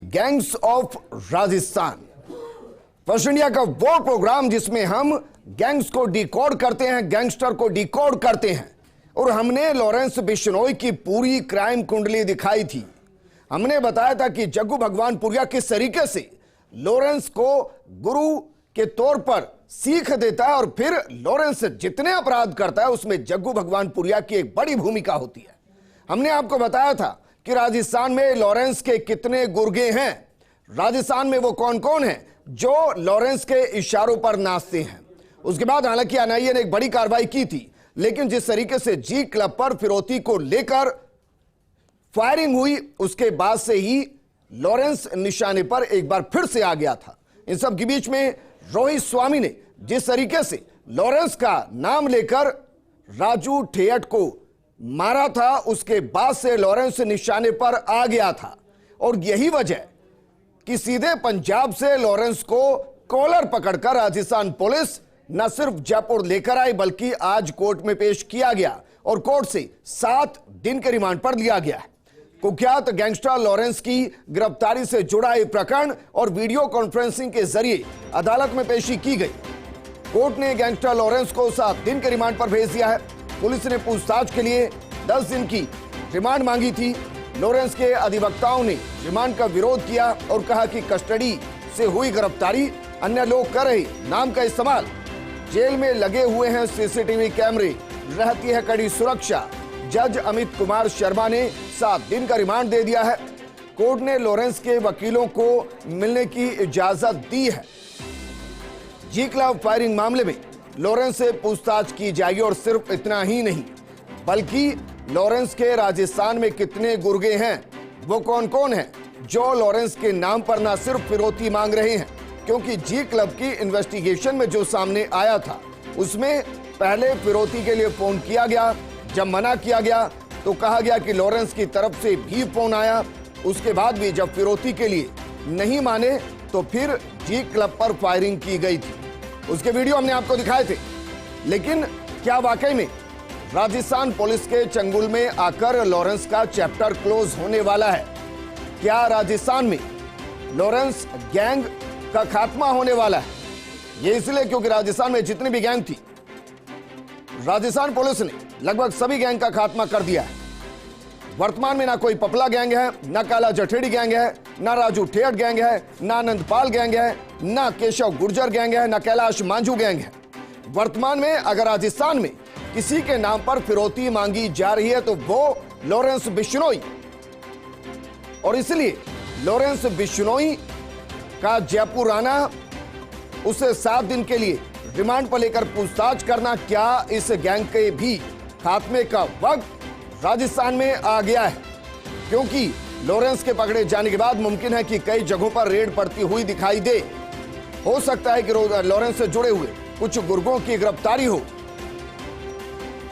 Gangs of Rajasthan, first India का वो programme जिसमें हम गैंग्स को डिकोड करते हैं, गैंगस्टर को डिकोड करते हैं। और हमने लॉरेंस बिश्नोई की पूरी क्राइम कुंडली दिखाई थी। हमने बताया था कि जग्गू भगवानपुरिया किस तरीके से लॉरेंस को गुरु के तौर पर सीख देता है और फिर लॉरेंस जितने अपराध करता है उसमें जग्गू भगवानपुरिया की एक बड़ी भूमिका होती है। हमने आपको बताया था कि राजस्थान में लॉरेंस के कितने गुर्गे हैं, राजस्थान में वो कौन कौन है जो लॉरेंस के इशारों पर नाचते हैं। उसके बाद हालांकि एनआईए ने एक बड़ी कार्रवाई की थी, लेकिन जिस तरीके से जी क्लब पर फिरौती को लेकर फायरिंग हुई उसके बाद से ही लॉरेंस निशाने पर एक बार फिर से आ गया था। इन सब के बीच में रोहित स्वामी ने जिस तरीके से लॉरेंस का नाम लेकर राजू ठेयट को मारा था, उसके बाद से लॉरेंस निशाने पर आ गया था। और यही वजह कि सीधे पंजाब से लॉरेंस को कॉलर पकड़कर राजस्थान पुलिस न सिर्फ जयपुर लेकर आई बल्कि आज कोर्ट में पेश किया गया और कोर्ट से 7 दिन के रिमांड पर लिया गया है। कुख्यात गैंगस्टर लॉरेंस की गिरफ्तारी से जुड़ा एक प्रकरण और वीडियो कॉन्फ्रेंसिंग के जरिए अदालत में पेशी की गई। कोर्ट ने गैंगस्टर लॉरेंस को 7 दिन के रिमांड पर भेज दिया है। पुलिस ने पूछताछ के लिए 10 दिन की रिमांड मांगी थी। लॉरेंस के अधिवक्ताओं ने रिमांड का विरोध किया और कहा कि कस्टडी से हुई गिरफ्तारी, अन्य लोग कर रहे नाम का इस्तेमाल, जेल में लगे हुए हैं सीसीटीवी कैमरे, रहती है कड़ी सुरक्षा। जज अमित कुमार शर्मा ने 7 दिन का रिमांड दे दिया है। कोर्ट ने लॉरेंस के वकीलों को मिलने की इजाजत दी है। जी क्लब फायरिंग मामले में लॉरेंस से पूछताछ की जाएगी और सिर्फ इतना ही नहीं बल्कि लॉरेंस के राजस्थान में कितने गुर्गे हैं, वो कौन कौन है जो लॉरेंस के नाम पर ना सिर्फ फिरौती मांग रहे हैं, क्योंकि जी क्लब की इन्वेस्टिगेशन में जो सामने आया था उसमें पहले फिरौती के लिए फोन किया गया। जब मना किया गया तो कहा गया कि लॉरेंस की तरफ से भी फोन आया। उसके बाद भी जब फिरौती के लिए नहीं माने तो फिर जी क्लब पर फायरिंग की गई थी। उसके वीडियो हमने आपको दिखाए थे। लेकिन क्या वाकई में राजस्थान पुलिस के चंगुल में आकर लॉरेंस का चैप्टर क्लोज होने वाला है? क्या राजस्थान में लॉरेंस गैंग का खात्मा होने वाला है? ये इसलिए क्योंकि राजस्थान में जितनी भी गैंग थी, राजस्थान पुलिस ने लगभग सभी गैंग का खात्मा कर दिया है। वर्तमान में ना कोई पपला गैंग है, ना काला जठेड़ी गैंग है, ना राजू ठेठ गैंग है, ना आनंदपाल गैंग है, ना केशव गुर्जर गैंग है, ना कैलाश मांझू गैंग है। वर्तमान में अगर राजस्थान में किसी के नाम पर फिरौती मांगी जा रही है तो वो लॉरेंस बिश्नोई, और इसलिए लॉरेंस बिश्नोई का जयपुर आना, उसे 7 दिन के लिए रिमांड पर लेकर पूछताछ करना, क्या इस गैंग के भी खात्मे का वक्त राजस्थान में आ गया है? क्योंकि लॉरेंस के पकड़े जाने के बाद मुमकिन है कि कई जगहों पर रेड पड़ती हुई दिखाई दे। हो सकता है कि लॉरेंस से जुड़े हुए कुछ गुर्गों की गिरफ्तारी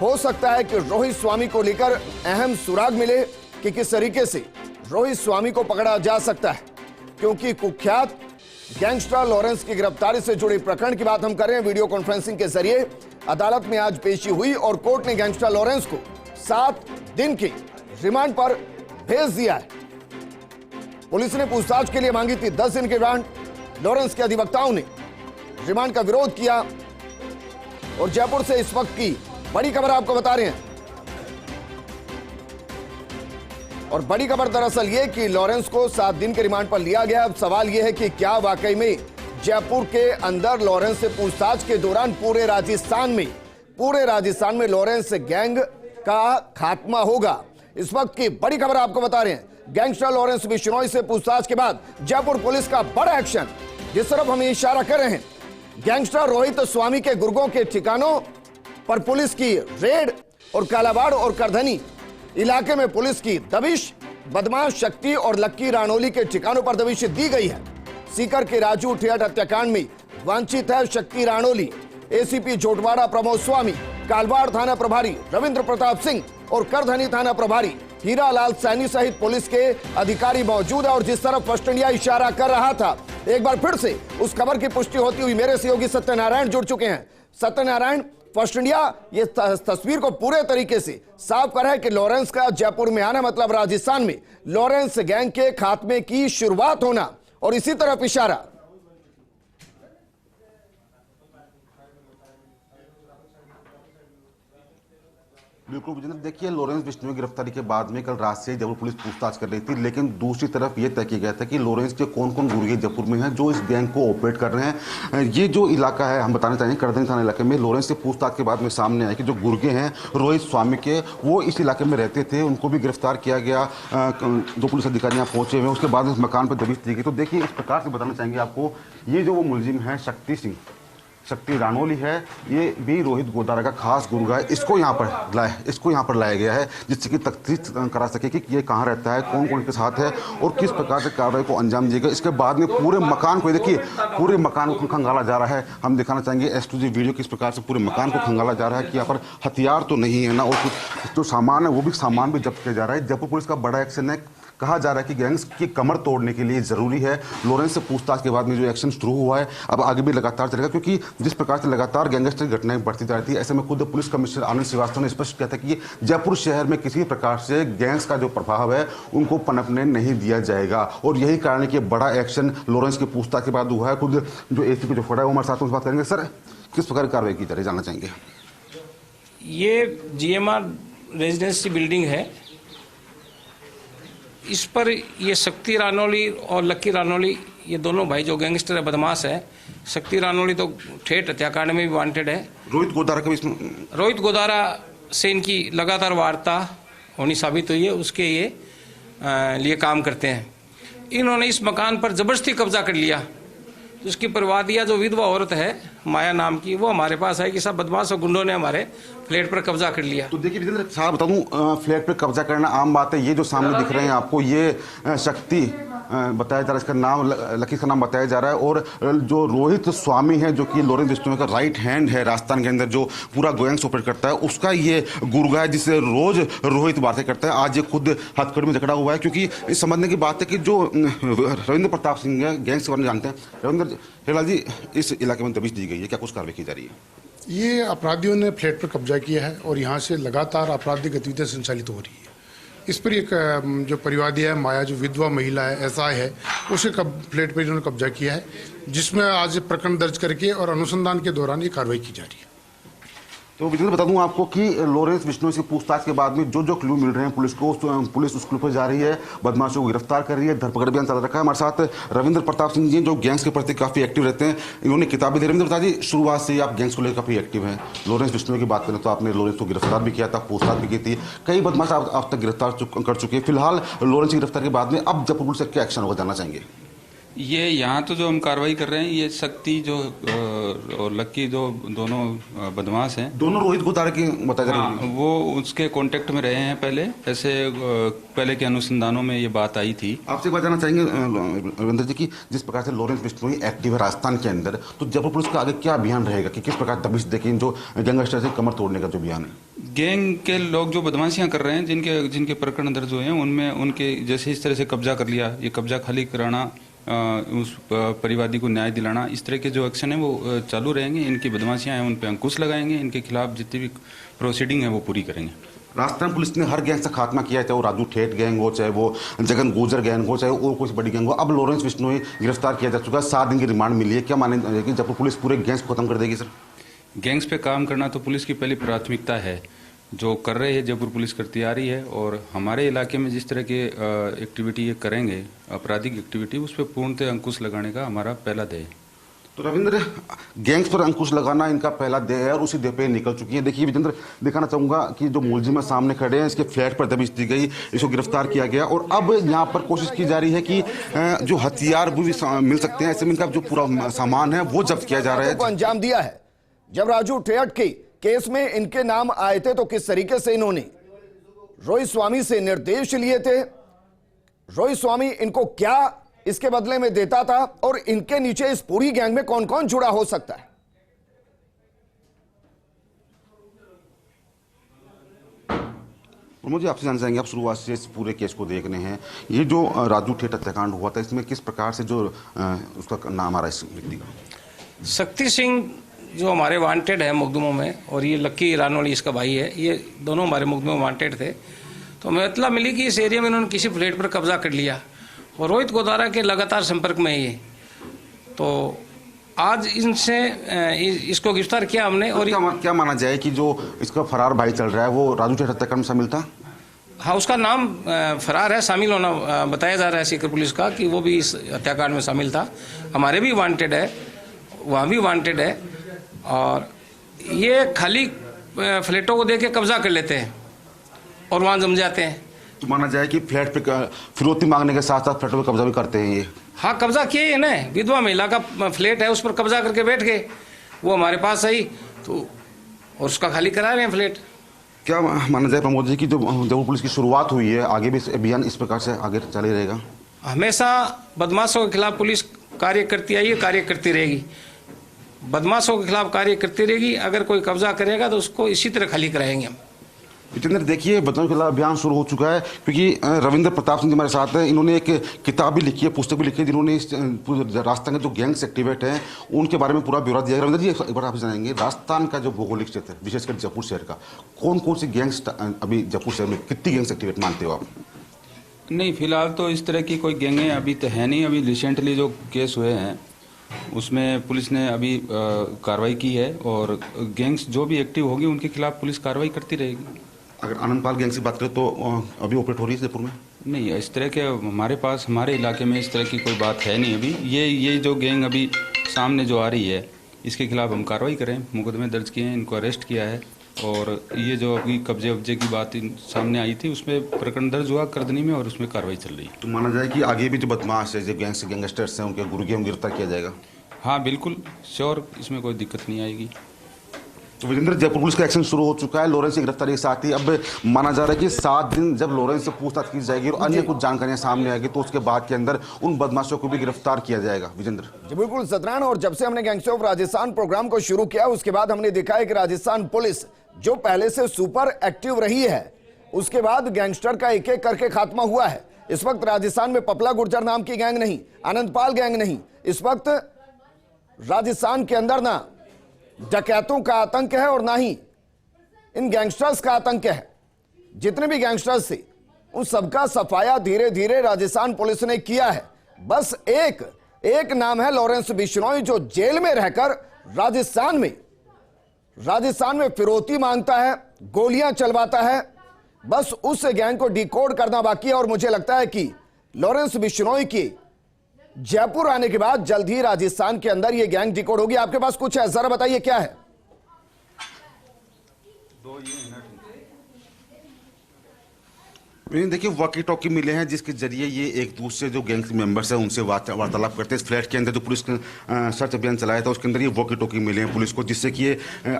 हो सकता है कि रोहित स्वामी को लेकर अहम सुराग मिले कि किस तरीके से रोहित स्वामी को पकड़ा जा सकता है, क्योंकि कुख्यात गैंगस्टर लॉरेंस की गिरफ्तारी से जुड़े प्रकरण की बात हम कर रहे हैं। वीडियो कॉन्फ्रेंसिंग के जरिए अदालत में आज पेशी हुई और कोर्ट ने गैंगस्टर लॉरेंस को 7 दिन के रिमांड पर भेज दिया है। पुलिस ने पूछताछ के लिए मांगी थी 10 दिन की रिमांड। लॉरेंस के अधिवक्ताओं ने रिमांड का विरोध किया और जयपुर से इस वक्त की बड़ी खबर आपको बता रहे हैं। और बड़ी खबर दरअसल ये कि लॉरेंस को 7 दिन के रिमांड पर लिया गया। अब सवाल यह है कि क्या वाकई में जयपुर के अंदर लॉरेंस से पूछताछ के दौरान पूरे राजस्थान में लॉरेंस गैंग का खात्मा होगा? इस वक्त की बड़ी खबर आपको बता रहे हैं। गैंगस्टर लॉरेंस बिश्नोई से पूछताछ के बाद जयपुर पुलिस का बड़ा एक्शन, जिस तरफ हम इशारा कर रहे हैं। गैंगस्टर रोहित स्वामी के गुर्गों के ठिकानों पर पुलिस की रेड और कालाबाड़ और करधनी इलाके में पुलिस की दबिश, बदमाश शक्ति और लक्की रानोली के ठिकानों पर दबिश दी गई है। सीकर के राजू ठेठ हत्याकांड में वांछित है शक्ति रानोली। एसीपी जोटवाड़ा प्रमोद स्वामी, कालवाड़ थाना प्रभारी रविंद्र प्रताप सिंह और करधनी थाना प्रभारी हीरालाल सैनी सहित पुलिस के अधिकारी मौजूद है। और जिस तरफ फर्स्ट इंडिया इशारा कर रहा था, एक बार फिर से उस खबर की पुष्टि होती हुई मेरे सहयोगी सत्यनारायण जुड़ चुके हैं। सत्यनारायण, फर्स्ट इंडिया ये तस्वीर को पूरे तरीके से साफ कर रहा है कि लॉरेंस का जयपुर में आना मतलब राजस्थान में लॉरेंस गैंग के खात्मे की शुरुआत होना, और इसी तरफ इशारा। बिल्कुल विजेंद्र, देखिए लॉरेंस बिश्नोई की गिरफ्तारी के बाद में कल रात से जयपुर पुलिस पूछताछ कर रही थी, लेकिन दूसरी तरफ यह तय किया गया था कि लॉरेंस के कौन कौन गुर्गे जयपुर में हैं जो इस गैंग को ऑपरेट कर रहे हैं। ये जो इलाका है, हम बताना चाहेंगे करदनी थाना इलाके में, लॉरेंस से पूछताछ के बाद में सामने आया कि जो गुर्गे हैं रोहित स्वामी के, वो इस इलाके में रहते थे, उनको भी गिरफ्तार किया गया। जो पुलिस अधिकारी यहाँ पहुंचे हुए, उसके बाद इस मकान पर दबिश दी गई। तो देखिए इस प्रकार से बताना चाहेंगे आपको, ये जो वो मुलजिम है शक्ति रानोली है, ये भी रोहित गोदारा का खास गुर्गा है। इसको यहाँ पर लाया गया है जिससे कि तफ्तीश करा सके कि ये कहाँ रहता है, कौन कौन के साथ है और किस प्रकार से कार्रवाई को अंजाम दिएगा। इसके बाद में पूरे मकान को देखिए, पूरे मकान को खंगाला जा रहा है। हम दिखाना चाहेंगे S2G वीडियो किस प्रकार से पूरे मकान को खंगाला जा रहा है कि यहाँ पर हथियार तो नहीं है ना, और कुछ जो सामान है वो भी सामान भी जब्त किया जा रहा है। जयपुर पुलिस का बड़ा एक्शन है। कहा जा रहा है कि गैंग्स की कमर तोड़ने के लिए जरूरी है। लॉरेंस से पूछताछ के बाद में जो एक्शन शुरू हुआ है, अब आगे भी लगातार चलेगा, क्योंकि जिस प्रकार से लगातार गैंगस्टर की घटनाएं बढ़ती जा रही थी, ऐसे में खुद पुलिस कमिश्नर आनंद श्रीवास्तव ने स्पष्ट किया था कि जयपुर शहर में किसी प्रकार से गैंग्स का जो प्रभाव है उनको पनपने नहीं दिया जाएगा। और यही कारण है कि बड़ा एक्शन लॉरेंस की पूछताछ के बाद हुआ है। खुद जो ACP जो फड़ा है वो हमारे साथ बात करेंगे। सर, किस प्रकार की कार्रवाई की जा रही है, जानना चाहेंगे। ये GMR रेजिडेंसी बिल्डिंग है, इस पर ये शक्ति रानौली और लक्की रानौली, ये दोनों भाई जो गैंगस्टर है, बदमाश है। शक्ति रानौली तो ठेठ हत्याकांड में भी वांटेड है। रोहित गोदारा का भी रोहित गोदारा से इनकी लगातार वार्ता होनी साबित हुई है, उसके ये लिए काम करते हैं। इन्होंने इस मकान पर जबरदस्ती कब्जा कर लिया। उसकी परवादिया जो विधवा औरत है माया नाम की, वो हमारे पास है कि सब बदमाश और गुंडों ने हमारे फ्लैट पर कब्जा कर लिया। तो देखिए विजेंद्र साहब, बता दूं, फ्लैट पर कब्जा करना आम बात है। ये जो सामने दिख रहे हैं आपको, ये शक्ति बताया जा रहा है, इसका नाम लकी का नाम बताया जा रहा है। और जो रोहित स्वामी है, जो कि लॉरेंस बिश्नोई का राइट हैंड है राजस्थान के अंदर, जो पूरा गैंग्स ऑपरेट करता है, उसका ये गुर्गा है जिससे रोज रोहित बातें करता है। आज ये खुद हथकड़ी में जकड़ा हुआ है, क्योंकि इस समझने की बात है कि जो रविंद्र प्रताप सिंह है, गैंग्स के बारे में जानते हैं। रविंद्र हेलाल जी, इस इलाके में दबिश दी गई है, क्या कुछ कार्रवाई की जा रही है? ये अपराधियों ने फ्लैट पर कब्जा किया है और यहाँ से लगातार आपराधिक गतिविधियाँ संचालित हो रही है। इस पर एक जो परिवादी है माया, जो विधवा महिला है, SI है, उसे फ्लैट पर इन्होंने कब्जा किया है, जिसमें आज प्रकरण दर्ज करके और अनुसंधान के दौरान ये कार्रवाई की जा रही है। तो विजेंद्र बता दूं आपको कि लॉरेंस बिश्नोई से पूछताछ के बाद में जो जो क्लू मिल रहे हैं पुलिस को, पुलिस उस क्लू पर जा रही है, बदमाशों को गिरफ्तार कर रही है, धरपकड़ अभियान चल रखा है। हमारे साथ रविंद्र प्रताप सिंह जी, जो गैंग्स के प्रति काफी एक्टिव रहते हैं, इन्होंने किताबें दे। रविंद्र प्रताप जी, शुरुआत से ही आप गैंग्स को लेकर काफी एक्टिव हैं। लॉरेंस बिश्नोई की बात करें तो आपने लॉरेंस को गिरफ्तार भी किया था, पूछताछ भी की थी, कई बदमाश आप तक गिरफ्तार कर चुके हैं। फिलहाल लॉरेंस की गिरफ्तार के बाद में अब जयपुर पुलिस से क्या एक्शन होगा, जानना चाहेंगे। ये यहाँ तो जो हम कार्रवाई कर रहे हैं, ये शक्ति जो और लक्की जो दोनों बदमाश हैं, दोनों रोहित गोदारा की बताया जा रही है। वो उसके कांटेक्ट में रहे हैं पहले, ऐसे पहले के अनुसंधानों में ये बात आई थी। आपसे एक बात जानना चाहेंगे रविंद्र जी की, जिस प्रकार से लॉरेंस बिश्नोई एक्टिव है राजस्थान के अंदर, तो जयपुर पुलिस का आगे क्या अभियान रहेगा कि किस प्रकार दबिश देखें जो गैंगस्टर से कमर तोड़ने का जो अभियान है? गैंग के लोग जो बदमाशियां कर रहे हैं, जिनके प्रकरण दर्ज हुए हैं, उनमें उनके जैसे इस तरह से कब्जा कर लिया, ये कब्जा खाली कराना, उस परिवादी को न्याय दिलाना, इस तरह के जो एक्शन है वो चालू रहेंगे। इनकी बदमाशियां हैं उन पर अंकुश लगाएंगे, इनके खिलाफ जितनी भी प्रोसीडिंग है वो पूरी करेंगे। राजस्थान पुलिस ने हर गैंग से खात्मा किया है, चाहे वो राजू ठेठ गैंग हो, चाहे वो जगन गुजर गैंग हो, चाहे और कोई बड़ी गैंग हो। अब लॉरेंस बिश्नोई गिरफ्तार किया जा चुका है, 7 दिन की रिमांड मिली है। क्या माने कि जयपुर पुलिस पूरे गैंग्स को खत्म कर देगी? सर, गैंग्स पे काम करना तो पुलिस की पहली प्राथमिकता है, जो कर रहे हैं जयपुर पुलिस करती आ रही है। और हमारे इलाके में जिस तरह के एक्टिविटी ये करेंगे, आपराधिक एक्टिविटी, उस पर पूर्णतः अंकुश लगाने का हमारा पहला ध्येय है। तो रविंद्र, गैंग्स पर अंकुश लगाना इनका पहला ध्येय है और उसी ध्येय पे निकल चुकी है। देखिए विजेंद्र, दिखाना चाहूंगा कि जो मुलजिम सामने खड़े हैं, इसके फ्लैट पर दबिश दी गई, इसको गिरफ्तार किया गया और अब यहाँ पर कोशिश की जा रही है कि जो हथियार भी मिल सकते हैं, ऐसे में इनका जो पूरा सामान है वो जब्त किया जा रहा है। अंजाम दिया है। जब राजू ठेठ के केस में इनके नाम आए थे तो किस तरीके से इन्होंने रोहित स्वामी से निर्देश लिए थे, रोहित स्वामी इनको क्या इसके बदले में देता था, और इनके नीचे इस पूरी गैंग में कौन कौन जुड़ा हो सकता है। मुझे आपसे जानना चाहेंगे, आप शुरुआत से इस पूरे केस को देख रहे हैं, ये जो राजू ठेठ हत्याकांड हुआ था, इसमें किस प्रकार से जो उसका नाम आ रहा है इस व्यक्ति का? शक्ति सिंह जो हमारे वांटेड है मुकदमों में, और ये लक्की रानोली इसका भाई है, ये दोनों हमारे मुकदमों में वांटेड थे। तो हमें इत्तला मिली कि इस एरिया में इन्होंने किसी फ्लैट पर कब्जा कर लिया और रोहित गोदारा के लगातार संपर्क में है ये। तो आज इनसे इसको गिरफ्तार किया हमने। और क्या माना जाए कि जो इसका फरार भाई चल रहा है वो राजू ठेठ हत्याकांड में शामिल था? हाँ, उसका नाम फरार है, शामिल होना बताया जा रहा है सीकर पुलिस का कि वो भी इस हत्याकांड में शामिल था। हमारे भी वांटेड है, वहाँ भी वांटेड है, और ये खाली फ्लैटों को देके कब्जा कर लेते हैं और वहाँ जम जाते हैं। तो माना जाए कि फ्लैट पे फिरौती मांगने के साथ साथ फ्लैटों पे कब्जा भी करते हैं ये? हाँ, कब्जा किए है ना, विधवा महिला का फ्लैट है, उस पर कब्जा करके बैठ गए, वो हमारे पास आई तो, और उसका खाली करा रहे हैं फ्लैट। क्या माना जाए प्रमोद जी की जो जयपुर पुलिस की शुरुआत हुई है, आगे भी अभियान इस प्रकार से आगे चले रहेगा? हमेशा बदमाशों के खिलाफ पुलिस कार्य करती आई है, कार्य करती रहेगी, बदमाशों के खिलाफ कार्य करती रहेगी। अगर कोई कब्जा करेगा तो उसको इसी तरह खाली कराएंगे हम। जितेंद्र, देखिए बदमाशों के खिलाफ अभियान शुरू हो चुका है, क्योंकि रविंद्र प्रताप सिंह जी हमारे साथ हैं। इन्होंने एक किताब भी लिखी है, पुस्तक भी लिखी है, जिन्होंने इस राजस्थान के जो गैंग्स एक्टिवेट हैं उनके बारे में पूरा ब्यौरा दिया है। रविंद्र जी, एक बार आप जानेंगे राजस्थान का जो भौगोलिक क्षेत्र है, विशेषकर जयपुर शहर का, कौन कौन सी गैंग्स अभी जयपुर शहर में कितनी गैंग्स एक्टिवेट मानते हो आप? नहीं, फिलहाल तो इस तरह की कोई गैंगें अभी तो है नहीं। अभी रिसेंटली जो केस हुए हैं उसमें पुलिस ने अभी कार्रवाई की है, और गैंग्स जो भी एक्टिव होगी उनके खिलाफ पुलिस कार्रवाई करती रहेगी। अगर आनंदपाल गैंग की बात करें तो अभी ऑपरेट हो रही है जयपुर में? नहीं, इस तरह के हमारे इलाके में इस तरह की कोई बात है नहीं अभी। ये जो गैंग अभी सामने जो आ रही है इसके खिलाफ हम कार्रवाई करें, मुकदमे दर्ज किए हैं, इनको अरेस्ट किया है, और ये जो अभी कब्जे वब्जे की बात सामने आई थी उसमें प्रकरण दर्ज हुआ करदनी में, और उसमें कार्रवाई चल रही है। तो माना जाए कि आगे भी जो बदमाश है, जो गैंगस्टर्स हैं, उनके गुरुगे में गिरफ्तार किया जाएगा? हाँ बिल्कुल, श्योर, इसमें कोई दिक्कत नहीं आएगी। तो विजेंद्र, जयपुर पुलिस का एक्शन शुरू हो चुका है लॉरेंस की गिरफ्तारी के साथ ही। अब माना जा रहा है कि 7 दिन जब लॉरेंस से पूछताछ की जाएगी और अन्य कुछ जानकारियां सामने आएगी तो उसके बाद के अंदर उन बदमाशों को भी गिरफ्तार किया जाएगा। विजेंद्र जी बिल्कुल सतरान, और जब से हमने गैंग्स ऑफ राजस्थान प्रोग्राम को शुरू किया उसके बाद हमने देखा है कि राजस्थान पुलिस जो पहले से सुपर एक्टिव रही है, उसके बाद गैंगस्टर का एक एक करके खात्मा हुआ है। इस वक्त राजस्थान में पपला गुर्जर नाम की गैंग नहीं, आनंदपाल गैंग नहीं, इस वक्त राजस्थान के अंदर ना डकैतों का आतंक है और ना ही इन गैंगस्टर्स का आतंक है। जितने भी गैंगस्टर्स थे उन सबका सफाया धीरे धीरे राजस्थान पुलिस ने किया है। बस एक नाम है लॉरेंस बिश्नोई, जो जेल में रहकर राजस्थान में फिरौती मांगता है, गोलियां चलवाता है। बस उस गैंग को डिकोड करना बाकी है, और मुझे लगता है कि लॉरेंस बिश्नोई की जयपुर आने के बाद जल्द ही राजस्थान के अंदर यह गैंग डिकोड होगी। आपके पास कुछ है, जरा बताइए क्या है? देखिए, वॉकी टॉकी मिले हैं जिसके जरिए ये एक दूसरे जो गैंग मेंबर्स हैं उनसे वार्तालाप करते हैं। इस फ्लैट के अंदर जो पुलिस ने सर्च अभियान चलाया था उसके अंदर ये वॉकी टॉकी मिले हैं पुलिस को, जिससे कि ये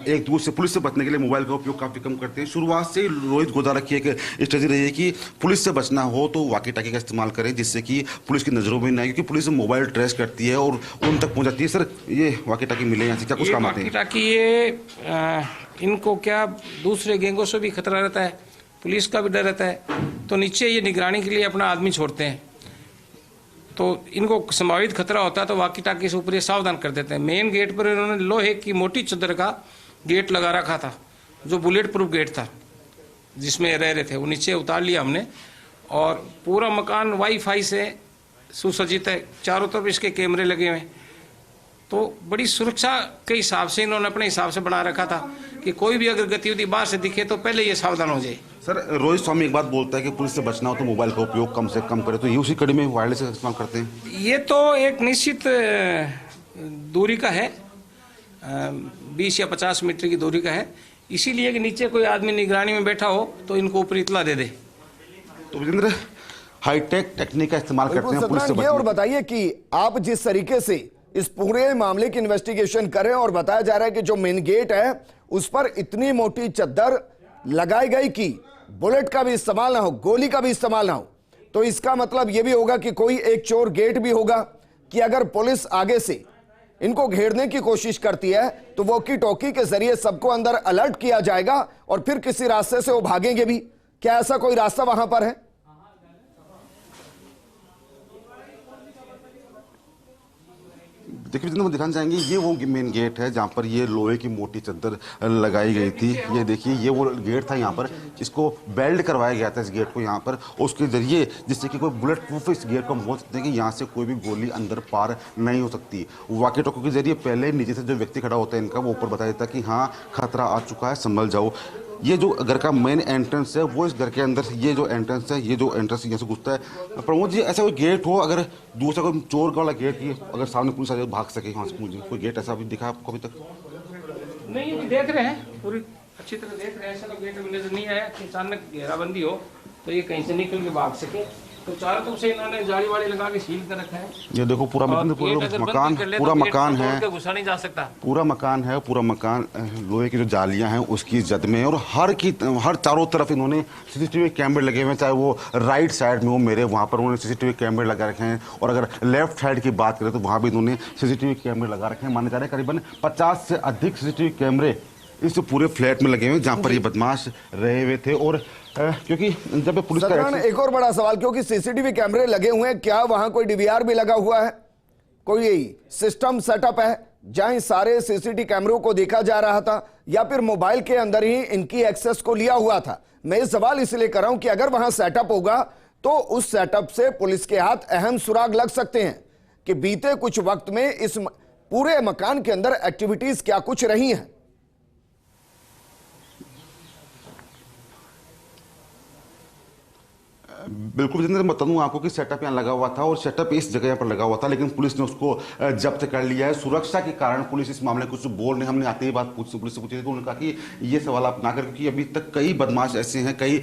एक दूसरे पुलिस से बचने के लिए मोबाइल का उपयोग काफी कम करते हैं। शुरुआत से रोहित गोदारा की एक स्ट्रेटजी रही है कि पुलिस से बचना हो तो वॉकी टॉकी का इस्तेमाल करें, जिससे कि पुलिस की नजरों में नहीं, क्योंकि पुलिस मोबाइल ट्रेस करती है और उन तक पहुंच जाती है। सर, ये वॉकी टॉकी मिले यहाँ से क्या कुछ काम आते हैं? इनको क्या दूसरे गैंगों से भी खतरा रहता है, पुलिस का भी डर रहता है, तो नीचे ये निगरानी के लिए अपना आदमी छोड़ते हैं, तो इनको संभावित खतरा होता है तो वाकी टाकी से ऊपर ये सावधान कर देते हैं। मेन गेट पर इन्होंने लोहे की मोटी चद्दर का गेट लगा रखा था, जो बुलेट प्रूफ गेट था जिसमें रह रहे थे, वो नीचे उतार लिया हमने, और पूरा मकान वाईफाई से सुसज्जित है, चारों तरफ इसके कैमरे लगे हुए हैं, तो बड़ी सुरक्षा के हिसाब से इन्होंने अपने हिसाब से बना रखा था कि कोई भी अगर गतिविधि बाहर से दिखे तो पहले ये सावधान हो जाए। सर, रोहित स्वामी एक बात बोलता है कि पुलिस से बचना हो तो मोबाइल का उपयोग कम से कम करे, तो ये उसी कड़ी में वायरलेस का इस्तेमाल करते हैं? ये तो एक निश्चित दूरी का है, 20 या 50 मीटर की दूरी का है, इसीलिए कि नीचे कोई आदमी निगरानी में बैठा हो तो इनको ऊपर इतला दे दे। तो विजेंद्र, हाईटेक टेक्निक का इस्तेमाल करते हैं पुलिस से बचने। और बताइए कि आप जिस तरीके से इस पूरे मामले की इन्वेस्टिगेशन कर रहे हैं और बताया जा रहा है कि जो मेन गेट है उस पर इतनी मोटी चद्दर लगाई गई कि बुलेट का भी इस्तेमाल ना हो, गोली का भी इस्तेमाल ना हो, तो इसका मतलब यह भी होगा कि कोई एक चोर गेट भी होगा कि अगर पुलिस आगे से इनको घेरने की कोशिश करती है तो वॉकी टॉकी के जरिए सबको अंदर अलर्ट किया जाएगा और फिर किसी रास्ते से वो भागेंगे भी। क्या ऐसा कोई रास्ता वहां पर है? देखिए जितना हम दिखाना चाहेंगे, ये वो मेन गेट है जहाँ पर ये लोहे की मोटी चादर लगाई गई थी। ये देखिए ये वो गेट था, यहाँ पर इसको बेल्ट करवाया गया था इस गेट को यहाँ पर, उसके जरिए जिससे कि कोई बुलेट प्रूफ इस गेट को हम बोल सकते हैं कि यहाँ से कोई भी गोली अंदर पार नहीं हो सकती। वॉकी टॉकी के जरिए पहले नीचे से जो व्यक्ति खड़ा होता है इनका, वो ऊपर बता देता कि हाँ खतरा आ चुका है, संभल जाओ। ये जो घर का मेन एंट्रेंस है वो इस घर के अंदर, ये जो एंट्रेंस है, ये जो एंट्रेंस यहाँ से घुसता है। प्रमोद जी, ऐसा कोई गेट हो अगर दूसरा कोई चोर वाला गेट, ये अगर सामने पुलिस आ जाए भाग सके वहाँ से, मुझे कोई गेट ऐसा भी दिखा आपको अभी तक? नहीं, अभी देख रहे हैं, पूरी अच्छी तरह देख रहे हैं। ऐसा तो गेट अभी नजर नहीं आया कि अचानक घेराबंदी हो तो ये कहीं से निकल के भाग सके। तो चारों तरफ से इन्होंने जाली वाली लगा के सील कर रखा है। ये देखो पूरा मकान घुसा नहीं जा सकता। पूरा मकान है, पूरा मकान लोहे की जो जालियां हैं उसकी जद में है, और हर चारों तरफ इन्होंने सीसीटीवी कैमरे लगे हुए हैं। चाहे वो राइट साइड में हो मेरे, वहाँ पर उन्होंने सीसीटीवी कैमरे लगा रखे हैं, और अगर लेफ्ट साइड की बात करें तो वहाँ भी इन्होंने सीसीटीवी कैमरे लगा रखे हैं। माने जा रहे हैं करीबन 50 से अधिक सीसीटीवी कैमरे इस पूरे फ्लैट में लगे हुए हैं जहाँ पर ये बदमाश रहे हुए थे। और क्योंकि जब पुलिस का एक और बड़ा सवाल, क्योंकि सीसीटीवी कैमरे लगे हुए हैं, क्या वहां कोई डीवीआर भी लगा हुआ है, कोई सिस्टम सेटअप है जहां सारे सीसीटीवी कैमरों को देखा जा रहा था, या फिर मोबाइल के अंदर ही इनकी एक्सेस को लिया हुआ था? मैं ये सवाल इसलिए कर रहा हूं कि अगर वहां सेटअप होगा तो उस सेटअप से पुलिस के हाथ अहम सुराग लग सकते हैं कि बीते कुछ वक्त में इस पूरे मकान के अंदर एक्टिविटीज क्या कुछ रही हैं। बिल्कुल जितेंद्र, मैं बता दूं आपको कि सेटअप यहाँ लगा हुआ था, और सेटअप इस जगह यहाँ पर लगा हुआ था, लेकिन पुलिस ने उसको जब्त कर लिया है। सुरक्षा के कारण पुलिस इस मामले कुछ बोल नहीं। हमने आते ही बात पुलिस से पूछी थी तो उन्होंने कहा कि ये सवाल आप ना करें, क्योंकि अभी तक कई बदमाश ऐसे हैं, कई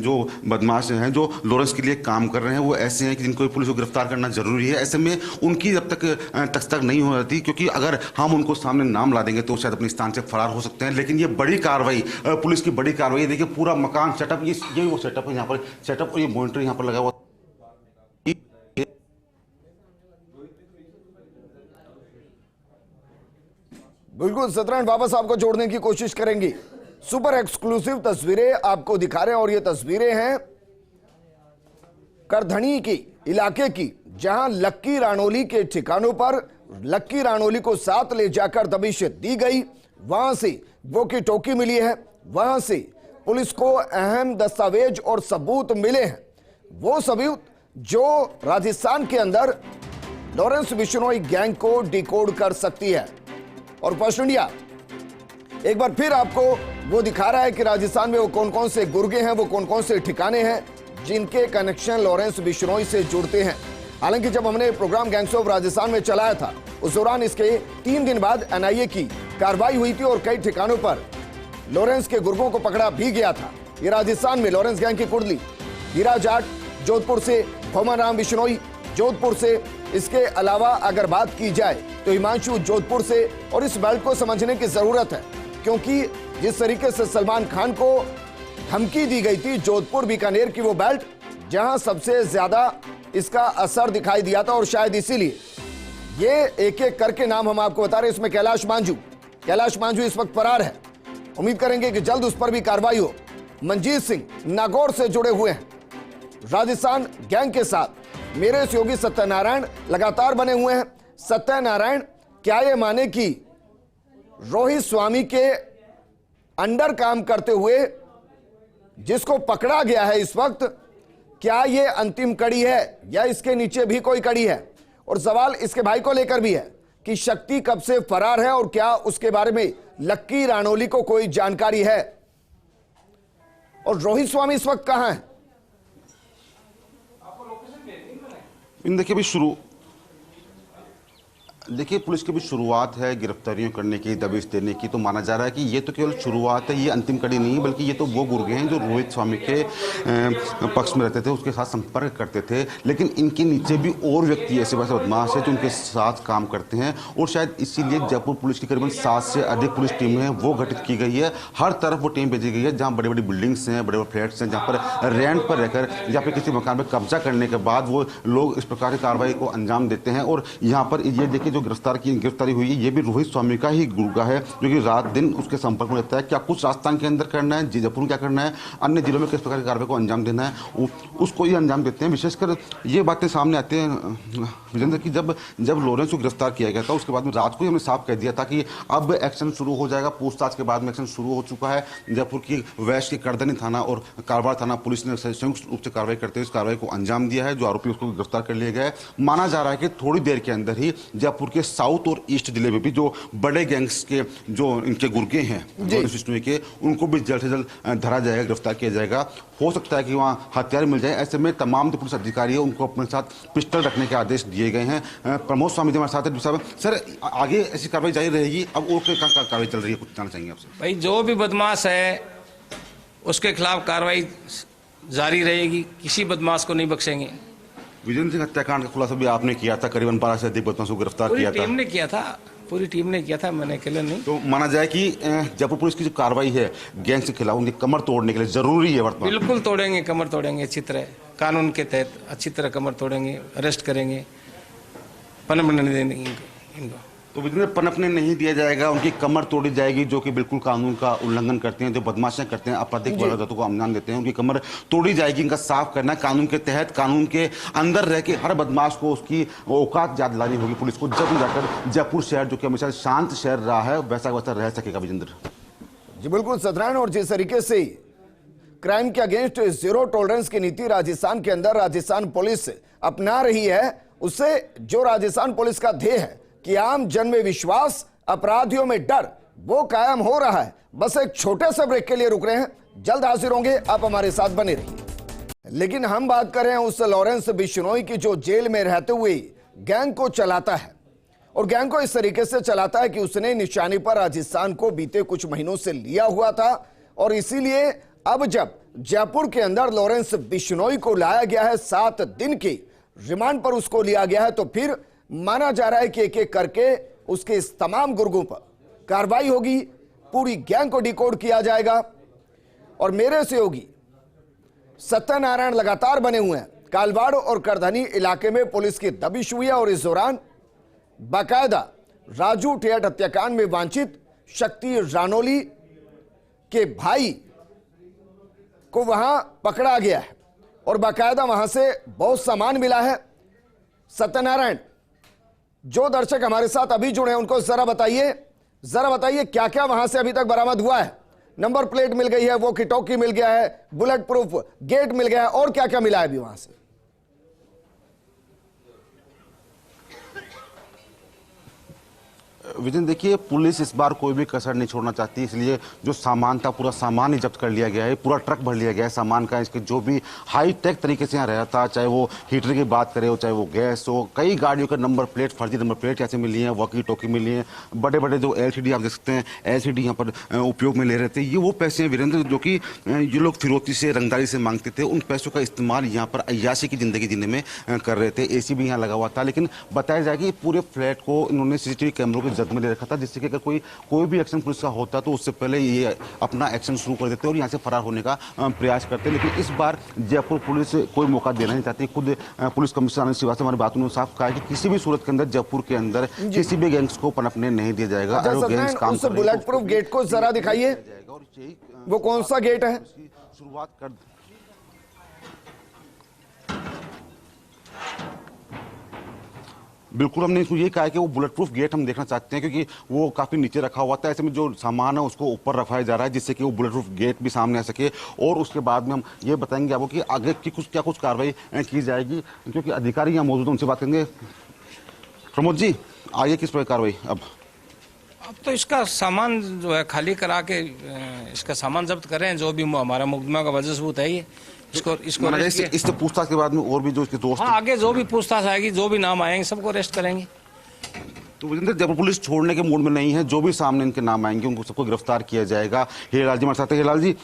जो बदमाश हैं जो लॉरेंस के लिए काम कर रहे हैं, वो ऐसे हैं कि जिनको पुलिस को गिरफ्तार करना जरूरी है। ऐसे में उनकी जब तक तक नहीं हो जाती, क्योंकि अगर हम उनको सामने नाम ला देंगे तो शायद अपने स्थान से फरार हो सकते हैं। लेकिन ये बड़ी कार्रवाई, पुलिस की बड़ी कार्रवाई, देखिए पूरा मकान सेटअप, ये वो सेटअप है यहाँ पर, सेटअप और ये मॉनिटर यहाँ पर लगा हुआ। बिल्कुल सतरन वापस आपको जोड़ने की कोशिश करेंगे। सुपर एक्सक्लूसिव तस्वीरें आपको दिखा रहे हैं, और ये तस्वीरें हैं करधनी की इलाके की, जहां लक्की राणोली के ठिकानों पर लक्की राणोली को साथ ले जाकर दबिश दी गई। वहां से वॉकी टॉकी मिली है, वहां से पुलिस को अहम दस्तावेज और सबूत मिले हैं, वो सबूत जो राजस्थान के अंदर लॉरेंस बिश्नोई गैंग को डिकोड कर सकती है। और फर्स्ट इंडिया एक बार फिर आपको वो दिखा रहा है कि राजस्थान में वो कौन कौन से गुर्गे हैं, वो कौन कौन से ठिकाने हैं जिनके कनेक्शन लॉरेंस बिश्नोई से जुड़ते हैं। हालांकि जब हमने प्रोग्राम गैंग्स ऑफ राजस्थान में चलाया था उस दौरान इसके 3 दिन बाद एनआईए की कार्रवाई हुई थी, और कई ठिकानों पर लॉरेंस के गुर्गों को पकड़ा भी गया था। ये राजस्थान में लॉरेंस गैंग की कुंडली हीरा जाट जोधपुर से, भौमन राम बिश्नोई जोधपुर से, इसके अलावा अगर बात की जाए तो हिमांशु जोधपुर से। और इस बेल्ट को समझने की जरूरत है, क्योंकि जिस तरीके से सलमान खान को धमकी दी गई थी जोधपुर बीकानेर की वो बेल्ट, जहां सबसे ज्यादा इसका असर दिखाई दिया था, और शायद इसीलिए ये एक एक करके नाम हम आपको बता रहे हैं। इसमें कैलाश मांझू इस वक्त फरार है, उम्मीद करेंगे कि जल्द उस पर भी कार्रवाई हो। मंजीत सिंह नागौर से जुड़े हुए हैं राजस्थान गैंग के साथ। मेरे सहयोगी सत्यनारायण लगातार बने हुए हैं। सत्यनारायण, क्या ये माने कि रोहित स्वामी के अंडर काम करते हुए जिसको पकड़ा गया है इस वक्त, क्या ये अंतिम कड़ी है या इसके नीचे भी कोई कड़ी है? और सवाल इसके भाई को लेकर भी है कि शक्ति कब से फरार है, और क्या उसके बारे में लक्की राणोली को कोई जानकारी है? और रोहित स्वामी इस वक्त कहां है? देखिए पुलिस की भी शुरुआत है गिरफ्तारियों करने की, दबिश देने की, तो माना जा रहा है कि ये तो केवल शुरुआत है, ये अंतिम कड़ी नहीं है, बल्कि ये तो वो गुर्गे हैं जो रोहित स्वामी के पक्ष में रहते थे, उसके साथ संपर्क करते थे। लेकिन इनके नीचे भी और व्यक्ति ऐसे वैसे बदमाश है जो उनके साथ काम करते हैं, और शायद इसीलिए जयपुर पुलिस की करीबन 7 से अधिक पुलिस टीमें वो गठित की गई है। हर तरफ वो टीम भेजी गई है जहाँ बड़ी बड़ी बिल्डिंग्स हैं, बड़े बड़े फ्लैट्स हैं, जहाँ पर रेंट पर रहकर या फिर किसी मकान पर कब्जा करने के बाद वो लोग इस प्रकार की कार्रवाई को अंजाम देते हैं। और यहाँ पर ये देखिए जो जो गिरफ्तारी हुई है ये भी रोहित स्वामी का ही गुर्गा है, जो कि रात दिन उसके संपर्क में रहता है। क्या कुछ राजस्थान के अंदर करना है, जयपुर में क्या करना है, अन्य जिलों में किस प्रकार की कार्रवाई को अंजाम देना है, उसको ये अंजाम देते हैं। विशेषकर ये बातें सामने आती हैं विजेंद्र की जब लॉरेंस को गिरफ्तार किया गया था उसके बाद में रात को ही हमने साफ कह दिया था कि अब एक्शन शुरू हो जाएगा। पूछताछ के बाद में एक्शन शुरू हो चुका है। जयपुर की वैश्य की करदनी थाना और कारवार थाना पुलिस ने संयुक्त रूप से कार्रवाई करते हुए इस कार्रवाई को अंजाम दिया है। जो आरोपी उसको गिरफ्तार कर लिया गया है। माना जा रहा है कि थोड़ी देर के अंदर ही जयपुर के साउथ और ईस्ट जिले में भी जो बड़े गैंग्स के जो इनके गुर्गे हैं के, उनको भी जल्द से जल्द धरा जाएगा, गिरफ्तार किया जाएगा। हो सकता है कि वहाँ हथियार मिल जाए। ऐसे में तमाम जो पुलिस अधिकारी है उनको अपने साथ पिस्टल रखने के आदेश दिए गए हैं। प्रमोद स्वामी जी हमारे साथ है। सर, आगे ऐसी कार्रवाई जारी रहेगी? अब और क्या कार्रवाई चल रही है, कुछ जानना चाहेंगे आपसे? भाई, जो भी बदमाश है उसके खिलाफ कार्रवाई जारी रहेगी, किसी बदमाश को नहीं बख्शेंगे। विजेंद्र सिंह हत्याकांड का खुलासा भी आपने किया था, करीबन 12 से अधिक बदमाशों को गिरफ्तार किया था। पूरी टीम ने किया था, मैंने अकेले नहीं। तो माना जाए कि जयपुर पुलिस की जो कार्रवाई है गैंग के खिलाफ उनकी कमर तोड़ने के लिए जरूरी है वर्तमान? बिल्कुल तोड़ेंगे, कमर तोड़ेंगे अच्छी तरह, कानून के तहत अच्छी तरह कमर तोड़ेंगे, अरेस्ट करेंगे, पनपने नहीं देंगे इनको। तो विजेंद्र, पनपने नहीं दिया जाएगा, उनकी कमर तोड़ी जाएगी, जो कि बिल्कुल कानून का उल्लंघन करते हैं, जो बदमाशियां करते हैं, आपराधिक वारदातों को अंजाम देते हैं, उनकी कमर तोड़ी जाएगी। इनका साफ करना कानून के तहत, कानून के अंदर रह के हर बदमाश को उसकी औकात याद दिलानी होगी पुलिस को, जब जाकर जयपुर शहर जो कि हमेशा शांत शहर रहा है वैसा वैसा रह सकेगा। विजेंद्र जी बिल्कुल सत्यनारायण, और जिस तरीके से क्राइम के अगेंस्ट जीरो टॉलरेंस की नीति राजस्थान के अंदर राजस्थान पुलिस अपना रही है, उससे जो राजस्थान पुलिस का ध्येय है कि आम जन में विश्वास, अपराधियों में डर, वो कायम हो रहा है। बस एक छोटे से ब्रेक के लिए रुक रहे हैं, जल्द हाजिर होंगे, आप हमारे साथ बने रहिए। लेकिन हम बात कर रहे हैं उस लॉरेंस बिश्नोई की जो जेल में रहते हुए गैंग को चलाता है, और गैंग को इस तरीके से चलाता है कि उसने निशाने पर राजस्थान को बीते कुछ महीनों से लिया हुआ था। और इसीलिए अब जब जयपुर के अंदर लॉरेंस बिश्नोई को लाया गया है, 7 दिन की रिमांड पर उसको लिया गया है, तो फिर माना जा रहा है कि एक एक करके उसके इस तमाम गुर्गों पर कार्रवाई होगी, पूरी गैंग को डिकोड किया जाएगा। और मेरे सहयोगी सत्यनारायण लगातार बने हुए हैं। कालवाड़ और करधनी इलाके में पुलिस की दबिश हुई है, और इस दौरान बाकायदा राजू ठेठ हत्याकांड में वांछित शक्ति रानोली के भाई को वहां पकड़ा गया है, और बाकायदा वहां से बहुत सामान मिला है। सत्यनारायण, जो दर्शक हमारे साथ अभी जुड़े हैं उनको जरा बताइए क्या क्या वहां से अभी तक बरामद हुआ है? नंबर प्लेट मिल गई है, वॉकी टॉकी मिल गया है, बुलेट प्रूफ गेट मिल गया है, और क्या क्या मिला है अभी वहां से? विजन, देखिए, पुलिस इस बार कोई भी कसर नहीं छोड़ना चाहती, इसलिए जो सामान था पूरा सामान ही जब्त कर लिया गया है। पूरा ट्रक भर लिया गया है सामान का। इसके जो भी हाई टेक तरीके से यहाँ रहा था, चाहे वो हीटर की बात करें हो, चाहे वो गैस हो, कई गाड़ियों के नंबर प्लेट, फर्जी नंबर प्लेट ऐसे मिली हैं, वॉकी टॉकी मिली हैं, बड़े बड़े जो LCD आप देख सकते हैं, LCD यहाँ पर उपयोग में ले रहे थे। ये वो पैसे हैं वीरेंद्र जो कि ये लोग फिरौती से, रंगदारी से मांगते थे। उन पैसों का इस्तेमाल यहाँ पर अय्याशी की जिंदगी जीने में कर रहे थे। AC भी यहाँ लगा हुआ था, लेकिन बताया जाए कि पूरे फ्लैट को इन्होंने CCTV कैमरों के जद में ले रखा था, जिससे कि अगर कोई भी एक्शन पुलिस का होता तो उससे पहले ये अपना एक्शन शुरू कर देते और यहाँ से फरार होने का प्रयास करते। लेकिन इस बार जयपुर पुलिस कोई मौका देना नहीं चाहती। खुद पुलिस कमिश्नर आनंद श्रीवास्तव हमारी बातों में साफ कहा है कि किसी भी सूरत के अंदर जयपुर के अंदर किसी भी गैंग्स को पनपने नहीं दिया जाएगा। बुलेट प्रूफ गेट को जरा दिखाइए, वो कौन सा गेट है? शुरुआत कर बिल्कुल, हमने इसको ये कहा है कि वो बुलेट प्रूफ गेट हम देखना चाहते हैं, क्योंकि वो काफ़ी नीचे रखा हुआ था। ऐसे में जो सामान है उसको ऊपर रखवाया जा रहा है, जिससे कि वो बुलेट प्रूफ गेट भी सामने आ सके। और उसके बाद में हम ये बताएंगे आपको कि आगे की कुछ कार्रवाई की जाएगी, क्योंकि अधिकारी यहाँ मौजूद हैं, उनसे बात करेंगे। प्रमोद जी, आगे किस प्रकार कार्रवाई? अब तो इसका सामान जो है खाली करा के इसका सामान जब्त करें, जो भी हमारा मुकदमा का वजह सबूत है ये इसको इससे पूछताछ के बाद में और भी जो इसके दोस्त, हाँ, आगे जो भी पूछताछ आएगी, जो भी नाम आएंगे सबको अरेस्ट करेंगे। तो विजेंद्र, जयपुर पुलिस छोड़ने के मूड में नहीं है। जो भी सामने इनके नाम आएंगे उनको सबको गिरफ्तार किया जाएगा। हीरालाल जी हमारे साथ हैं। हीरालाल जी,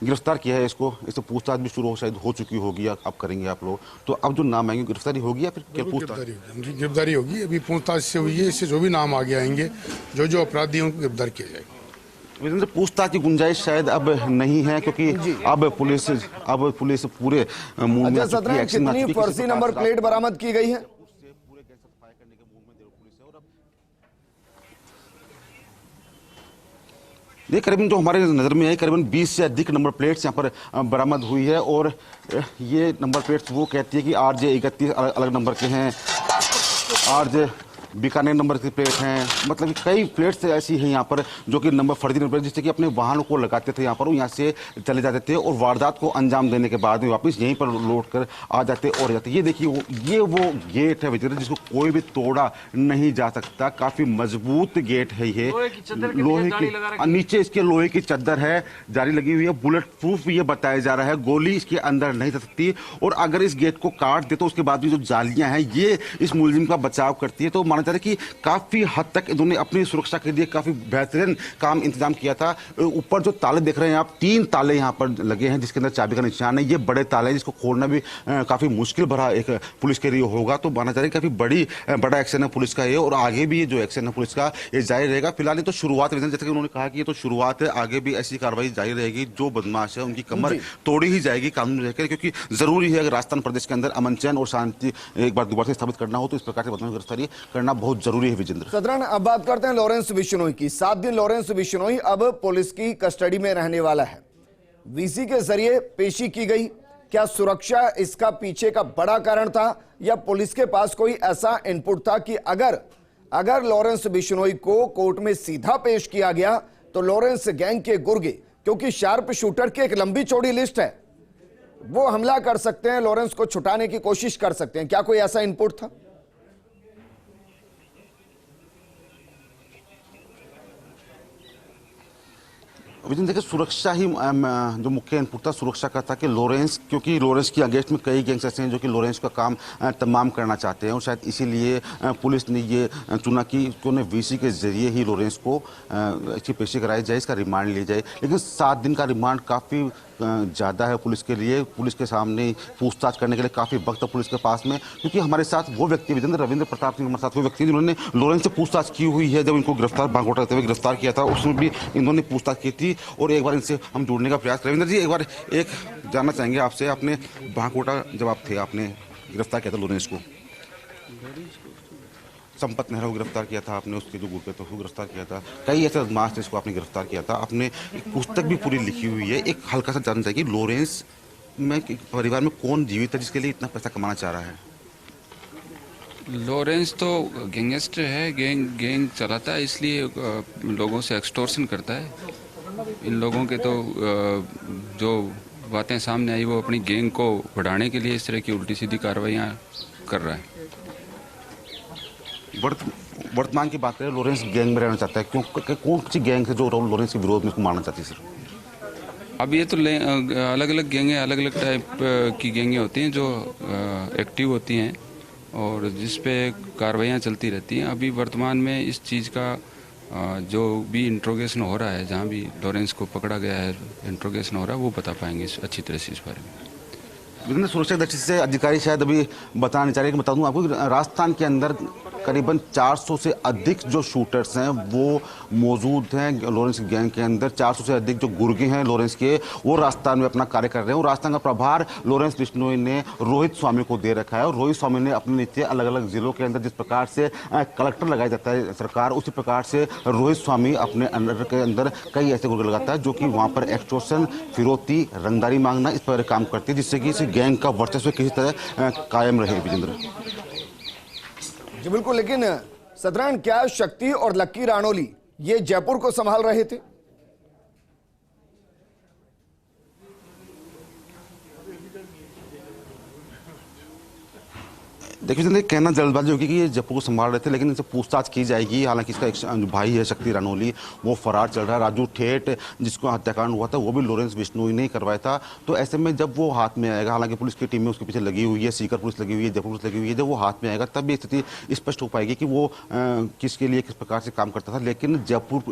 गिरफ्तार किया है इसको, इससे पूछताछ भी शुरू शायद हो चुकी होगी, अब करेंगे आप लोग, तो अब जो नाम आएंगे गिरफ्तारी होगी या फिर क्या पूछताछ? गिरफ्तारी होगी। अभी पूछताछ से हुई है, इससे जो भी नाम आगे आएंगे, जो अपराधी हैं उनको गिरफ्तार किया जाएगा। विजेंद्र, पूछताछ की गुंजाइश शायद अब नहीं है, क्योंकि अब पुलिस पूरे कितनी फर्जी नंबर प्लेट बरामद की गई है? करने के मूड में देवपुर पुलिस है। और अब ये करीबन जो हमारे नज़र में है करीबन 20 से अधिक नंबर प्लेट्स यहाँ पर बरामद हुई है। और ये नंबर प्लेट्स वो कहती है कि RJ 31 अलग नंबर के हैं, RJ बीकानेर नंबर की प्लेट हैं, मतलब कि कई प्लेट्स ऐसी हैं यहाँ पर जो कि नंबर फर्जी नंबर जिससे कि अपने वाहनों को लगाते थे यहाँ पर, यहाँ से चले जाते थे और वारदात को अंजाम देने के बाद में वापस यहीं पर लौट कर आ जाते और जाते। ये देखिए ये वो गेट है विजेंद्र जिसको कोई भी तोड़ा नहीं जा सकता, काफी मजबूत गेट है ये, लोहे की नीचे इसके लोहे की चद्दर है जारी लगी हुई है, बुलेट प्रूफ ये बताया जा रहा है, गोली इसके अंदर नहीं जा सकती। और अगर इस गेट को काट दे तो उसके बाद भी जो जालियां हैं ये इस मुलजिम का बचाव करती है। तो माना जाता है कि काफी हद तक इन्होंने अपनी सुरक्षा के लिए काफी बेहतरीन काम इंतजाम किया था। ऊपर जो ताले देख रहे हैं आप, 3 ताले यहाँ पर लगे हैं जिसके अंदर चाबी का निशान है। ये बड़े ताले हैं जिसको खोलना भी काफी मुश्किल भरा एक पुलिस के लिए होगा। तो माना जा रहा है काफी बड़ा एक्शन है पुलिस का ये, और आगे भी ये जो एक्शन है पुलिस का ये जारी रहेगा। फिलहाल ये तो शुरुआत है, जैसे कि उन्होंने कहा कि ये तो शुरुआत है, आगे भी ऐसी कार्रवाई जारी रहेगी। जो बदमाश है उनकी कमर तोड़ी ही जाएगी कानून रहकर, क्योंकि जरूरी है अगर राजस्थान प्रदेश के अंदर अमन चैन और शांति एक बार दोबारा से स्थापित करना हो तो इस प्रकार से बदमाश गिरफ्तारी करना बहुत जरूरी है। विजेंद्र सदरन, अब बात करते हैं लॉरेंस बिश्नोई की। 7 दिन लॉरेंस बिश्नोई अब पुलिस की कस्टडी में रहने वाला है। वीसी के जरिए पेशी की गई। क्या सुरक्षा इसका पीछे का बड़ा कारण था या पुलिस के पास कोई ऐसा इनपुट था कि अगर लॉरेंस बिश्नोई को कोर्ट में सीधा पेश किया गया तो लॉरेंस गैंग के गुर्गे, क्योंकि शार्प शूटर की एक लंबी चौड़ी लिस्ट है, वो हमला कर सकते हैं, लॉरेंस को छुटाने की कोशिश कर सकते हैं। क्या कोई ऐसा इनपुट था? विजेंद्र देखिए, सुरक्षा ही जो मुख्य इनपुट था सुरक्षा का था कि लॉरेंस, क्योंकि लॉरेंस की अगेंस्ट में कई गैंग्स ऐसे हैं जो कि लॉरेंस का काम तमाम करना चाहते हैं और शायद इसीलिए पुलिस ने ये चुना कि उन्हें वीसी के जरिए ही लॉरेंस को इसकी पेशी कराई जाए, इसका रिमांड लिया जाए। लेकिन 7 दिन का रिमांड काफ़ी ज़्यादा है पुलिस के लिए। पुलिस के सामने पूछताछ करने के लिए काफ़ी वक्त है पुलिस के पास में, क्योंकि हमारे साथ वो व्यक्ति विजेंद्र रविंद्र प्रताप सिंह हमारे साथ वो व्यक्ति जिन्होंने लॉरेंस से पूछताछ की हुई है। जब इनको गिरफ्तार भागवटा करते हुए गिरफ्तार किया था उसमें भी इन्होंने पूछताछ की थी। और एक बार इनसे हम जुड़ने का प्रयास, रविंद्र जी एक बार जानना चाहेंगे आपसे, आपने भागवटा जब आप थे आपने गिरफ्तार किया था लॉरेंस को, संपत नेहरा को गिरफ्तार किया था आपने, उसके जो गुर्गे थे उसको गिरफ्तार किया था, कई ऐसे बदमाश थे जिसको आपने गिरफ्तार किया था। आपने एक पुस्तक भी पूरी लिखी हुई है। एक हल्का सा जानना चाहिए लॉरेंस में परिवार में कौन जीवित है जिसके लिए इतना पैसा कमाना चाह रहा है? लॉरेंस तो गैंगस्टर है, गैंग चलाता है, इसलिए लोगों से एक्सटॉर्शन करता है। इन लोगों के तो जो बातें सामने आई वो अपनी गैंग को बढ़ाने के लिए इस तरह की उल्टी सीधी कार्रवाइयाँ कर रहा है। वर्तमान की बात करें, लॉरेंस गैंग में रहना चाहता है, क्यों, कौन सी गैंग है जो लॉरेंस के विरोध में उसको मारना चाहती है सर? अब ये तो अलग अलग गैंगें, अलग अलग टाइप की गैंगें होती हैं जो एक्टिव होती हैं और जिस पे कार्रवाइयाँ चलती रहती हैं। अभी वर्तमान में इस चीज़ का जो भी इंट्रोगेशन हो रहा है, जहाँ भी लॉरेंस को पकड़ा गया है, इंट्रोगेशन हो रहा है, वो बता पाएंगे अच्छी तरह से इस बारे में। विभिन्न सुरक्षा दृष्टि से अधिकारी शायद अभी बताना चाह रहे हैं कि बता दूं आपको, राजस्थान के अंदर करीबन 400 से अधिक जो शूटर्स हैं वो मौजूद हैं लॉरेंस गैंग के अंदर। 400 से अधिक जो गुर्गे हैं लॉरेंस के, वो राजस्थान में अपना कार्य कर रहे हैं और राजस्थान का प्रभार लॉरेंस बिश्नोई ने रोहित स्वामी को दे रखा है। और रोहित स्वामी ने अपने नीचे अलग अलग जिलों के अंदर जिस प्रकार से कलेक्टर लगाया जाता है सरकार, उसी प्रकार से रोहित स्वामी अपने अंडर के अंदर कई ऐसे गुर्गे लगाता है जो कि वहाँ पर एक्सटॉर्शन, फिरौती, रंगदारी मांगना, इस पर काम करती है जिससे कि इस गैंग का वर्चस्व किसी तरह कायम रहे। विजेंद्र जी बिल्कुल, लेकिन सदरान, क्या शक्ति और लक्की राणोली ये जयपुर को संभाल रहे थे? देखिए, कहना जल्दबाजी होगी कि ये जयपुर को संभाल रहे थे, लेकिन इनसे पूछताछ की जाएगी। हालांकि इसका एक भाई है शक्ति राणोली, वो फरार चल रहा है। राजू ठेठ जिसको हत्याकांड हुआ था वो भी लॉरेंस बिश्नोई ने करवाया था। तो ऐसे में जब वो हाथ में आएगा, हालांकि पुलिस की टीम में उसके पीछे लगी हुई है, सीकर पुलिस लगी हुई है, जयपुर पुलिस लगी हुई है, जब वो हाथ में आएगा तब ये स्थिति स्पष्ट हो पाएगी कि वो किसके लिए किस प्रकार से काम करता था। लेकिन जयपुर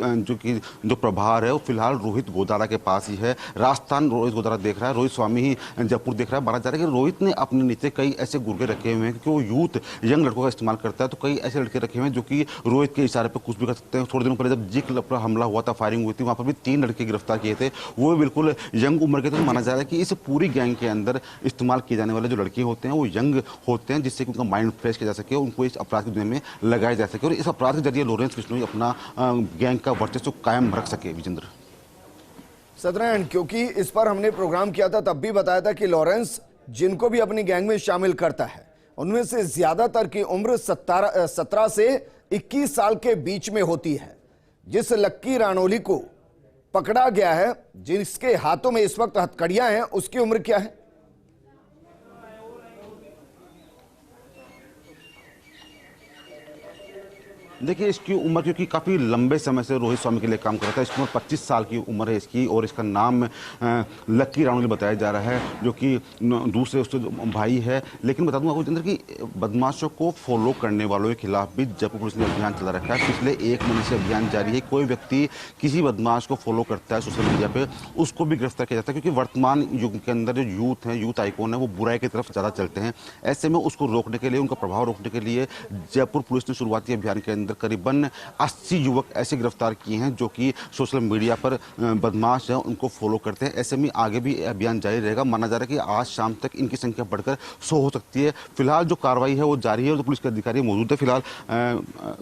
जो प्रभार है वो फिलहाल रोहित गोदारा के पास ही है। राजस्थान रोहित गोदारा देख रहा है, रोहित स्वामी ही जयपुर देख रहा है। माना जा रहा है कि रोहित ने अपने नीचे कई ऐसे गुर्गे रखे हुए हैं क्योंकि वो यूथ यंग लड़कों का इस्तेमाल करता है। तो कई ऐसे लड़के रखे हुए हैं जो कि रोहित के इशारे पर कुछ भी कर सकते हैं। थोड़े दिनों पहले जब जी क्लब पर हमला हुआ था, फायरिंग हुई थी, वहाँ पर भी 3 लड़के गिरफ्तार किए थे, वो भी बिल्कुल यंग उम्र के। तो माना जा रहा है कि इस पूरी गैंग के अंदर इस्तेमाल किए जाने वाले जो लड़के होते हैं वो यंग होते हैं, जिससे कि उनका माइंड फ्रेश किया जा सके, उनको इस अपराध की दुनिया में लगाया जा सके और इस अपराध के जरिए लॉरेंस बिश्नोई अपना गैंग का वर्चस्व कायम रख सके। विजेंद्र सत्यनारायण, क्योंकि इस पर हमने प्रोग्राम किया था तब भी बताया था कि लॉरेंस जिनको भी अपनी गैंग में शामिल करता है उनमें से ज्यादातर की उम्र 17 से 21 साल के बीच में होती है। जिस लक्की रानोली को पकड़ा गया है, जिसके हाथों में इस वक्त हथकड़ियां हैं, उसकी उम्र क्या है? देखिए, इसकी उम्र क्योंकि काफ़ी लंबे समय से रोहित स्वामी के लिए काम कर रहा था, इसकी उम्र 25 साल की उम्र है इसकी और इसका नाम लक्की रानोली बताया जा रहा है, जो कि दूसरे उसके भाई है। लेकिन बता दूं आपको जितेंद्र कि बदमाशों को फॉलो करने वालों के खिलाफ भी जयपुर पुलिस ने अभियान चला रखा है। पिछले 1 महीने से अभियान जारी है। कोई व्यक्ति किसी बदमाश को फॉलो करता है सोशल मीडिया पर, उसको भी गिरफ्तार किया जाता है, क्योंकि वर्तमान युग के अंदर जो यूथ है, यूथ आइकॉन है, वो बुराई की तरफ ज़्यादा चलते हैं। ऐसे में उसको रोकने के लिए, उनका प्रभाव रोकने के लिए जयपुर पुलिस ने शुरुआती अभियान के अंदर करीबन 80 युवक ऐसे गिरफ्तार किए हैं जो कि सोशल मीडिया पर बदमाश हैं, उनको फॉलो करते हैं। ऐसे में आगे भी अभियान जारी रहेगा। माना जा रहा है कि आज शाम तक इनकी संख्या बढ़कर 100 हो सकती है। फिलहाल जो कार्रवाई है वो जारी है और पुलिस के अधिकारी मौजूद है। फिलहाल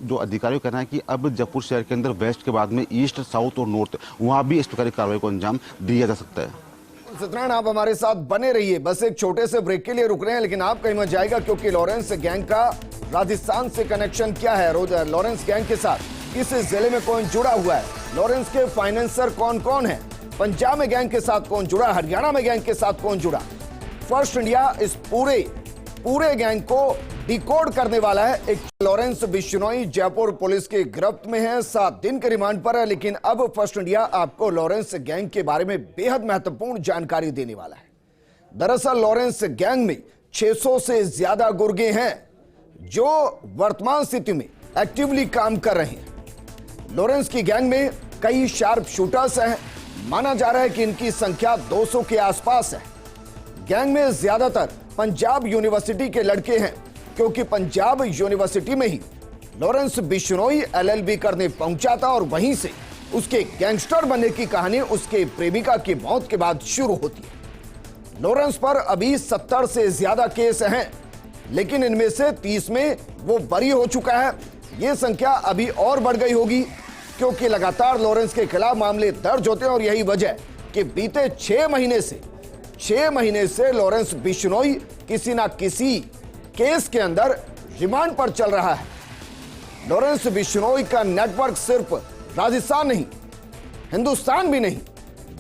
जो अधिकारियों का कहना है कि अब जयपुर शहर के अंदर वेस्ट के बाद में ईस्ट, साउथ और नॉर्थ, वहाँ भी इस प्रकार की कार्रवाई को अंजाम दिया जा सकता है। सत्यनारायण, आप हमारे साथ बने रहिए। बस एक छोटे से ब्रेक के लिए रुक रहे हैं, लेकिन आप कहीं मत जाएगा, क्योंकि लॉरेंस गैंग का राजस्थान से कनेक्शन क्या है, लॉरेंस गैंग के साथ किस जिले में कौन जुड़ा हुआ है, लॉरेंस के फाइनेंसर कौन कौन है, पंजाब में गैंग के साथ कौन जुड़ा, हरियाणा में गैंग के साथ कौन जुड़ा। फर्स्ट इंडिया इस पूरे गैंग को डिकोड करने वाला है। एक लॉरेंस बिश्नोई जयपुर पुलिस की गिरफ्त में है, 7 दिन के रिमांड पर है, लेकिन अब फर्स्ट इंडिया आपको लॉरेंस गैंग के बारे में बेहद महत्वपूर्ण जानकारी देने वाला है। दरअसल लॉरेंस गैंग में 600 से ज्यादा गुर्गे हैं जो वर्तमान स्थिति में एक्टिवली काम कर रहे हैं। लॉरेंस की गैंग में कई शार्प शूटर्स हैं। माना जा रहा है कि इनकी संख्या 200 के आसपास है। गैंग में ज्यादातर पंजाब यूनिवर्सिटी के लड़के हैं, क्योंकि पंजाब यूनिवर्सिटी में ही लॉरेंस बिश्नोई LLB करने पहुंचा था और वहीं से उसके गैंगस्टर बनने की कहानी उसके प्रेमिका की मौत के बाद शुरू होती है। लॉरेंस पर अभी 70 से ज्यादा केस हैं, लेकिन इनमें से 30 में वो बरी हो चुका है। ये संख्या अभी और बढ़ गई होगी, क्योंकि लगातार लॉरेंस के खिलाफ मामले दर्ज होते हैं और यही वजह कि बीते 6 महीने से लॉरेंस बिश्नोई किसी ना किसी केस के अंदर रिमांड पर चल रहा है। लॉरेंस बिश्नोई का नेटवर्क सिर्फ राजस्थान नहीं, हिंदुस्तान भी नहीं,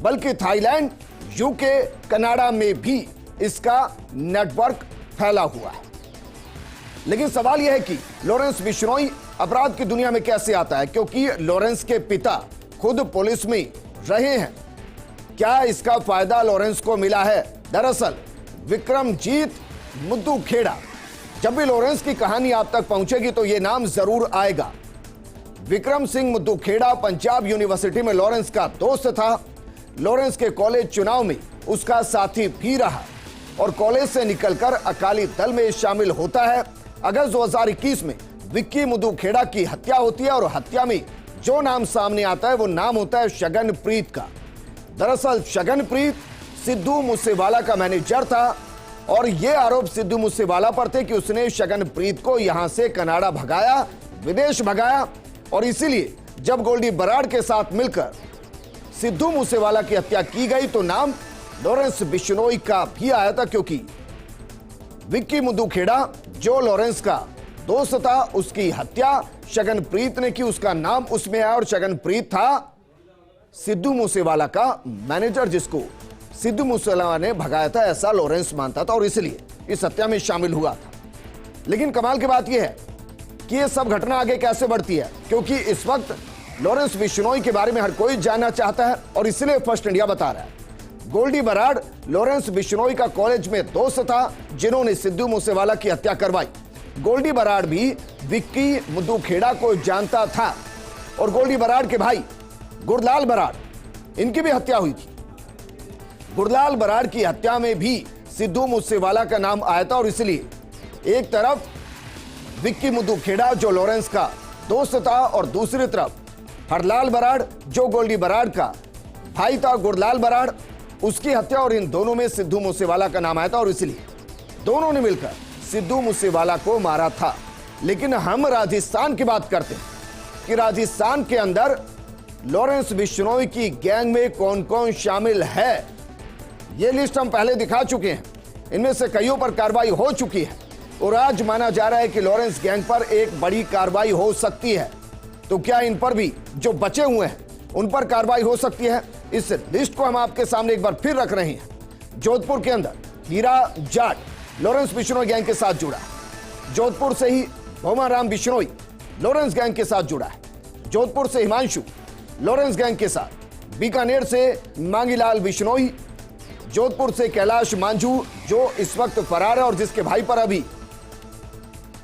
बल्कि थाईलैंड, यूके, कनाडा में भी इसका नेटवर्क फैला हुआ है। लेकिन सवाल यह है कि लॉरेंस बिश्नोई अपराध की दुनिया में कैसे आता है, क्योंकि लॉरेंस के पिता खुद पुलिस में रहे हैं। क्या इसका फायदा लॉरेंस को मिला है? दरअसल विक्रमजीत मुद्दूखेड़ा, जब भी लॉरेंस की कहानी आप तक पहुंचेगी तो यह नाम जरूर आएगा। विक्रम सिंह मुद्दूखेड़ा पंजाब यूनिवर्सिटी में लॉरेंस का दोस्त था। लॉरेंस के कॉलेज चुनाव में उसका साथी भी रहा और कॉलेज से निकलकर अकाली दल में शामिल होता है। अगस्त 2021 में विक्की मुद्दूखेड़ा की हत्या होती है और हत्या में जो नाम सामने आता है वो नाम होता है शगनप्रीत का। दरअसल शगनप्रीत सिद्धू मूसेवाला का मैनेजर था और ये आरोप सिद्धू मूसेवाला पर थे कि उसने शगनप्रीत को यहां से कनाडा भगाया, विदेश भगाया, और इसीलिए जब गोल्डी बराड़ के साथ मिलकर सिद्धू मूसेवाला की हत्या की गई तो नाम लॉरेंस बिश्नोई का भी आया था, क्योंकि विक्की मुद्दूखेड़ा जो लॉरेंस का दोस्त था उसकी हत्या शगनप्रीत ने की, उसका नाम उसमें आया और शगनप्रीत था सिद्धू मूसेवाला का मैनेजर, जिसको सिद्धू मूसेवाला ने भगाया था, ऐसा लॉरेंस मानता था और इसलिए इस हत्या में शामिल हुआ था। लेकिन कमाल की बात यह है कि यह सब घटना आगे कैसे बढ़ती है, क्योंकि इस वक्त लॉरेंस बिश्नोई के बारे में हर कोई जानना चाहता है और इसलिए फर्स्ट इंडिया बता रहा है। गोल्डी बराड़ लॉरेंस बिश्नोई का कॉलेज में दोस्त था, जिन्होंने सिद्धू मूसेवाला की हत्या करवाई। गोल्डी बराड़ भी विक्की मुद्दूखेड़ा को जानता था और गोल्डी बराड़ के भाई गुरलाल बराड़, इनकी भी हत्या हुई थी। गुरलाल बराड़ की हत्या में भी सिद्धू मूसेवाला का नाम आया था और इसलिए एक तरफ विक्की मुद्दू खेड़ा जो लॉरेंस का दोस्त था, और दूसरी तरफ हरलाल बराड़ जो गोल्डी बराड़ का भाई था, गुरलाल बराड़, उसकी हत्या। और इन दोनों में सिद्धू मूसेवाला का नाम आया था और इसलिए दोनों ने मिलकर सिद्धू मूसेवाला को मारा था। लेकिन हम राजस्थान की बात करते हैं कि राजस्थान के अंदर लॉरेंस बिश्नोई की गैंग में कौन कौन शामिल है, यह लिस्ट हम पहले दिखा चुके हैं। इनमें से कईयों पर कार्रवाई हो चुकी है और आज माना जा रहा है कि लॉरेंस गैंग पर एक बड़ी कार्रवाई हो सकती है। तो क्या इन पर भी जो बचे हुए हैं उन पर कार्रवाई हो सकती है? इस लिस्ट को हम आपके सामने एक बार फिर रख रहे हैं। जोधपुर के अंदर हीरा जाट लॉरेंस बिश्नोई गैंग के साथ जुड़ा है। जोधपुर से ही भोमाराम बिश्नोई लॉरेंस गैंग के साथ जुड़ा है। जोधपुर से हिमांशु लॉरेंस गैंग के साथ। बीकानेर से मांगीलाल बिश्नोई, जोधपुर से कैलाश मांझू जो इस वक्त फरार है और जिसके भाई पर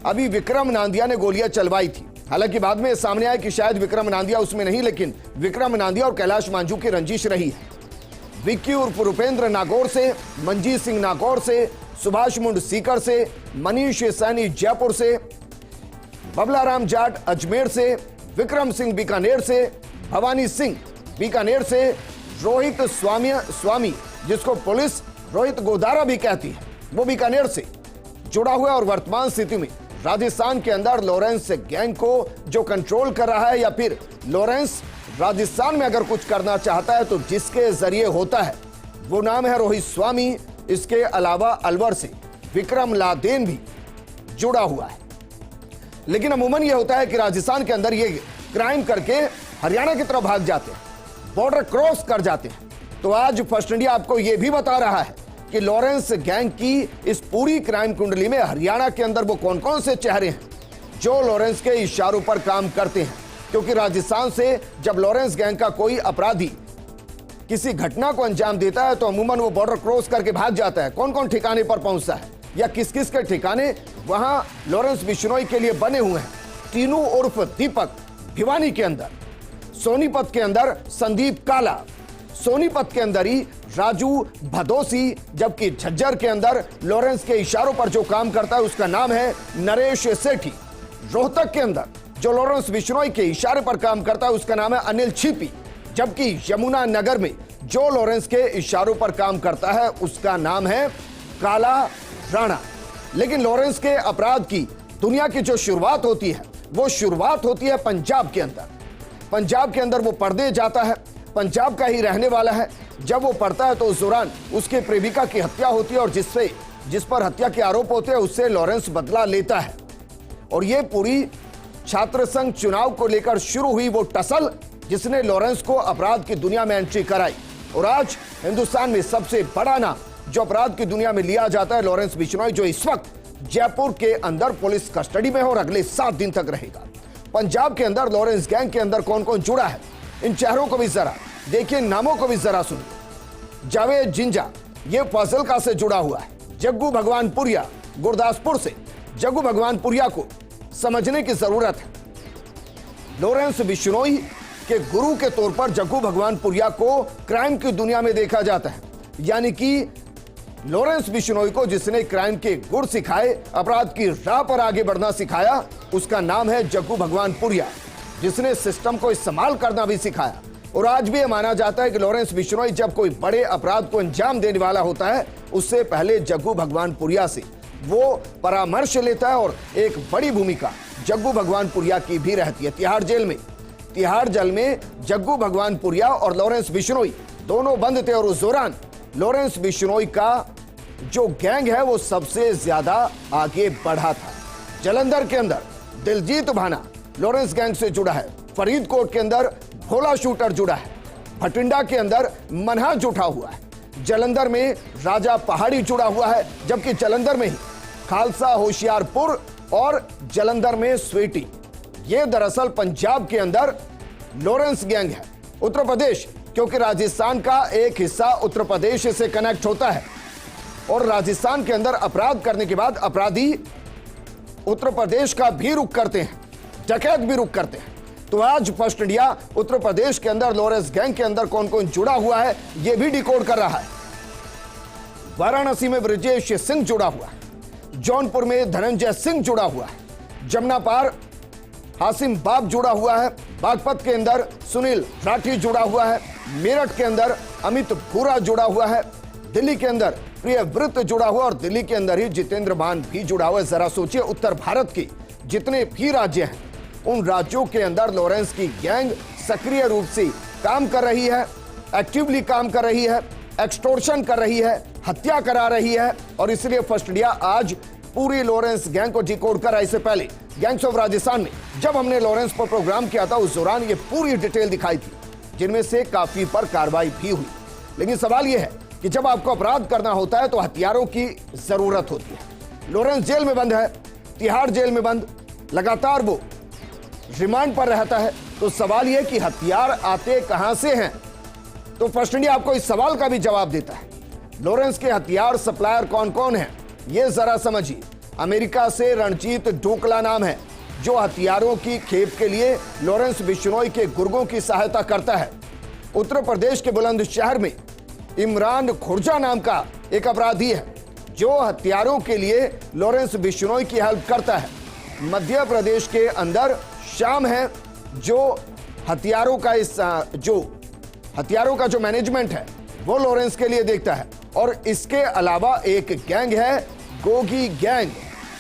अभी विक्रम नांदिया ने गोलियां चलवाई थी। हालांकि बाद में सामने आया कि शायद विक्रम नांदिया उसमें नहीं, लेकिन विक्रम नांदिया और कैलाश मांझू की रंजिश रही है। विक्की उर्फ रुपेंद्र नागौर से, मंजीत सिंह नागौर से, सुभाष मुंड सीकर से, मनीष सैनी जयपुर से, बबलाराम जाट अजमेर से, विक्रम सिंह बीकानेर से, भवानी सिंह बीकानेर से, रोहित स्वामी जिसको पुलिस रोहित गोदारा भी कहती है, वो बीकानेर से जुड़ा हुआ है। और वर्तमान स्थिति में राजस्थान के अंदर लॉरेंस गैंग को जो कंट्रोल कर रहा है, या फिर लॉरेंस राजस्थान में अगर कुछ करना चाहता है तो जिसके जरिए होता है वो नाम है रोहित स्वामी। इसके अलावा अलवर से विक्रम लादेन भी जुड़ा हुआ है। लेकिन अमूमन यह होता है कि राजस्थान के अंदर ये क्राइम करके हरियाणा की तरफ भाग जाते हैं, बॉर्डर क्रॉस कर जाते हैं। तो आज फर्स्ट इंडिया आपको यह भी बता रहा है कि लॉरेंस गैंग की इस पूरी क्राइम कुंडली में हरियाणा के अंदर वो कौन कौन से चेहरे हैं जो लॉरेंस के इशारों पर काम करते हैं। क्योंकि राजस्थान से जब लॉरेंस गैंग का कोई अपराधी किसी घटना को अंजाम देता है तो अमूमन वो बॉर्डर क्रॉस करके भाग जाता है। कौन कौन ठिकाने पर पहुंचता है या किस किस के ठिकाने वहां लॉरेंस बिश्नोई के लिए बने हुए हैं। तीनू उर्फ दीपक भिवानी के अंदर, सोनीपत के अंदर संदीप काला, सोनीपत के अंदर ही राजू भदोसी, जबकि झज्जर के अंदर लॉरेंस के इशारों पर जो काम करता है उसका नाम है नरेश सेठी। रोहतक के अंदर जो लॉरेंस बिश्नोई के इशारे पर काम करता है उसका नाम है अनिल छिपी, जबकि यमुना नगर में जो लॉरेंस के इशारों पर काम करता है उसका नाम है काला राणा। लेकिन लॉरेंस के अपराध की दुनिया की जो शुरुआत होती है वो शुरुआत होती है पंजाब के अंदर। पंजाब के अंदर वो पर्दे जाता है, पंजाब का ही रहने वाला है। जब वो पढ़ता है तो उस दौरान उसके प्रेमिका की हत्या होती है और जिस पर हत्या के आरोप होते हैं उससे लॉरेंस बदला लेता है। और ये पूरी छात्र संघ चुनाव को लेकर शुरू हुई वो टसल जिसने लॉरेंस को अपराध की दुनिया में एंट्री कराई। और आज हिंदुस्तान में सबसे बड़ा नाम जो अपराध की दुनिया में लिया जाता है लॉरेंस बिश्नोई, जो इस वक्त जयपुर के अंदर पुलिस कस्टडी में है और अगले 7 दिन तक रहेगा। पंजाब के अंदर लॉरेंस गैंग के अंदर कौन कौन जुड़ा है, इन चेहरों को भी जरा देखिए, नामों को भी जरा सुनिए। जावेद जिंजा ये फाजिल्का से जुड़ा हुआ है। जग्गू भगवानपुरिया गुरदासपुर से। जग्गू भगवानपुरिया को समझने की जरूरत है। लॉरेंस बिश्नोई के गुरु के तौर पर जग्गू भगवानपुरिया को क्राइम की दुनिया में देखा जाता है। यानी कि लॉरेंस बिश्नोई को जिसने क्राइम के गुर सिखाए, अपराध की राह पर आगे बढ़ना सिखाया, उसका नाम है जग्गू भगवानपुरिया, जिसने सिस्टम को इस्तेमाल करना भी सिखाया। और आज भी यह माना जाता है कि लॉरेंस बिश्नोई जब कोई बड़े अपराध को अंजाम देने वाला होता है उससे पहले जग्गू भगवानपुरिया से वो परामर्श लेता है। और एक बड़ी भूमिका जग्गू भगवानपुरिया की भी रहती है तिहाड़ जेल में। तिहाड़ जेल में जग्गू भगवानपुरिया और लॉरेंस बिश्नोई दोनों बंद थे और उस दौरान लॉरेंस बिश्नोई का जो गैंग है वो सबसे ज्यादा आगे बढ़ा था। जलंधर के अंदर दिलजीत भाना लॉरेंस गैंग से जुड़ा है। फरीदकोट के अंदर भोला शूटर जुड़ा है। भटिंडा के अंदर मनहा जुटा हुआ है। जलंधर में राजा पहाड़ी जुड़ा हुआ है, जबकि जलंधर में ही खालसा होशियारपुर और जलंधर में स्वीटी। ये दरअसल पंजाब के अंदर लॉरेंस गैंग है। उत्तर प्रदेश, क्योंकि राजस्थान का एक हिस्सा उत्तर प्रदेश से कनेक्ट होता है और राजस्थान के अंदर अपराध करने के बाद अपराधी उत्तर प्रदेश का भी रुख करते हैं, डकैत भी रुख करते हैं। तो आज फर्स्ट इंडिया उत्तर प्रदेश के अंदर लॉरेंस गैंग के अंदर कौन कौन जुड़ा हुआ है यह भी डिकोड कर रहा है। वाराणसी में ब्रजेश सिंह जुड़ा हुआ है। जौनपुर में धनंजय सिंह जुड़ा हुआ है। जमुना पार हासिम बाब जुड़ा हुआ है, बागपत के अंदर सुनील राठी जुड़ा हुआ है, मेरठ के अंदर अमित भूरा जुड़ा हुआ है, दिल्ली के अंदर प्रियव्रत जुड़ा हुआ और दिल्ली के अंदर ही जितेंद्र मान भी जुड़ा हुआ है। जरा सोचिए, उत्तर भारत के जितने भी राज्य हैं उन राज्यों के अंदर लॉरेंस की गैंग सक्रिय रूप से काम कर रही है, एक्टिवली काम कर रही है, एक्सटोर्शन कर रही है, हत्या करा रही है। और इसलिए फर्स्ट इंडिया आज पूरी लॉरेंस गैंग को डिकोड कर रहा है। इससे पहले गैंग्स ऑफ राजस्थान में जब हमने लॉरेंस पर प्रोग्राम किया था उस दौरान ये पूरी डिटेल दिखाई थी, जिनमें से काफी पर कार्रवाई भी हुई। लेकिन सवाल यह है कि जब आपको अपराध करना होता है तो हथियारों की जरूरत होती है। लॉरेंस जेल में बंद है, तिहाड़ जेल में बंद, लगातार वो रिमांड पर रहता है। तो सवाल यह कि हथियार आते कहां से हैं? तो फर्स्ट इंडिया आपको इस सवाल का भी जवाब देता है। लॉरेंस के हथियार सप्लायर कौन कौन है ये जरा समझिए। अमेरिका से रणजीत डोकला नाम है जो हथियारों की खेप के लिए लॉरेंस बिश्नोई के गुर्गों की सहायता करता है। उत्तर प्रदेश के बुलंदशहर में इमरान खुर्जा नाम का एक अपराधी है जो हथियारों के लिए लॉरेंस बिश्नोई की हेल्प करता है। मध्य प्रदेश के अंदर श्याम है जो हथियारों का जो मैनेजमेंट है वो लॉरेंस के लिए देखता है। और इसके अलावा एक गैंग है गोगी गैंग,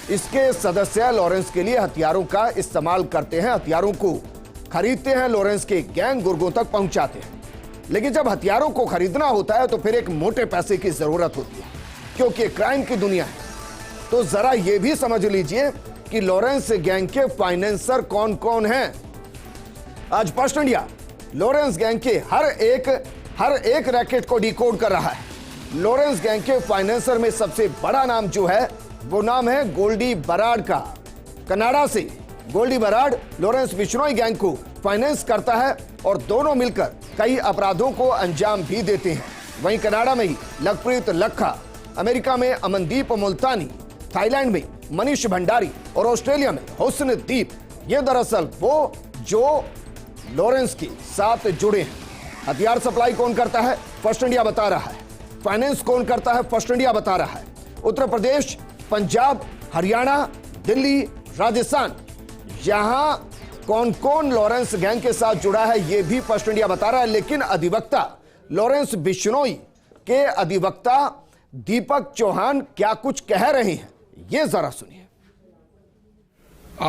इसके सदस्य लॉरेंस के लिए हथियारों का इस्तेमाल करते हैं, हथियारों को खरीदते हैं, लॉरेंस के गैंग गुर्गों तक पहुंचाते हैं। लेकिन जब हथियारों को खरीदना होता है तो फिर एक मोटे पैसे की जरूरत होती है क्योंकि क्राइम की दुनिया है। तो जरा यह भी समझ लीजिए कि लॉरेंस गैंग के फाइनेंसर कौन कौन हैं। आज फर्स्ट इंडिया लॉरेंस गैंग के हर एक रैकेट को डिकोड कर रहा है। लॉरेंस गैंग के फाइनेंसर में सबसे बड़ा नाम जो है वो नाम है गोल्डी बराड का। कनाडा से गोल्डी बराड लॉरेंस बिश्नोई गैंग को फाइनेंस करता है और दोनों मिलकर कई अपराधों को अंजाम भी देते हैं। वहीं कनाडा में ही लखप्रीत लखा, अमेरिका में अमनदीप मुल्तानी, थाईलैंड में मनीष भंडारी और ऑस्ट्रेलिया में हुस्नदीप, ये दरअसल वो जो लॉरेंस के साथ जुड़े हैं। हथियार सप्लाई कौन करता है? फर्स्ट इंडिया बता रहा है। फाइनेंस कौन करता है? फर्स्ट इंडिया बता रहा है। उत्तर प्रदेश, पंजाब, हरियाणा, दिल्ली, राजस्थान, यहां कौन कौन लॉरेंस गैंग के साथ जुड़ा है यह भी फर्स्ट इंडिया बता रहा है। लेकिन अधिवक्ता लॉरेंस बिश्नोई के अधिवक्ता दीपक चौहान क्या कुछ कह रहे हैं यह जरा सुनिए।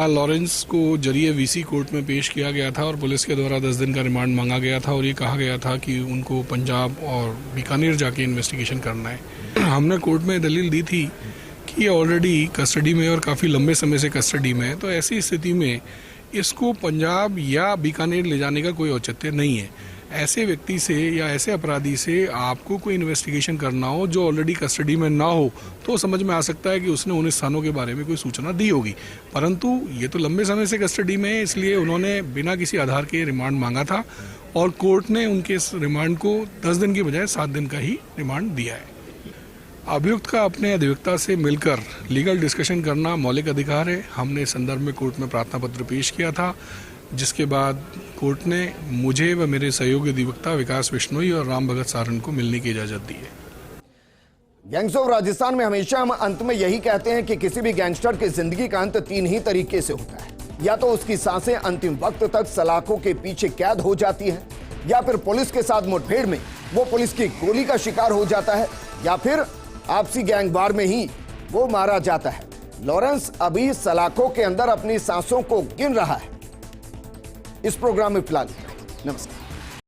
लॉरेंस को जरिए वीसी कोर्ट में पेश किया गया था और पुलिस के द्वारा 10 दिन का रिमांड मांगा गया था और ये कहा गया था कि उनको पंजाब और बीकानेर जाके इन्वेस्टिगेशन करना है। हमने कोर्ट में दलील दी थी कि ये ऑलरेडी कस्टडी में और काफ़ी लंबे समय से कस्टडी में है, तो ऐसी स्थिति में इसको पंजाब या बीकानेर ले जाने का कोई औचित्य नहीं है। ऐसे व्यक्ति से या ऐसे अपराधी से आपको कोई इन्वेस्टिगेशन करना हो जो ऑलरेडी कस्टडी में ना हो तो समझ में आ सकता है कि उसने उन स्थानों के बारे में कोई सूचना दी होगी, परंतु ये तो लंबे समय से कस्टडी में है, इसलिए उन्होंने बिना किसी आधार के रिमांड मांगा था और कोर्ट ने उनके इस रिमांड को 10 दिन की बजाय 7 दिन का ही रिमांड दिया है। अभियुक्त का अपने अधिवक्ता से मिलकर लीगल डिस्कशन करना मौलिक अधिकार है। हमने इस संदर्भ में कोर्ट में प्रार्थना पत्र पेश किया था, जिसके बाद कोर्ट ने मुझे व मेरे सहयोगी अधिवक्ता विकास बिश्नोई और राम भगत सारन को मिलने की इजाजत दी है। गैंग्स ऑफ राजस्थान में हमेशा हम अंत में यही कहते हैं कि किसी भी गैंगस्टर की जिंदगी का अंत 3 ही तरीके से होता है। या तो उसकी सांसें अंतिम वक्त तक सलाखों के पीछे कैद हो जाती है, या फिर पुलिस के साथ मुठभेड़ में वो पुलिस की गोली का शिकार हो जाता है, या फिर आपसी गैंगवार में ही वो मारा जाता है। लॉरेंस अभी सलाखों के अंदर अपनी सांसों को गिन रहा है। इस प्रोग्राम में फिलहाल नमस्कार।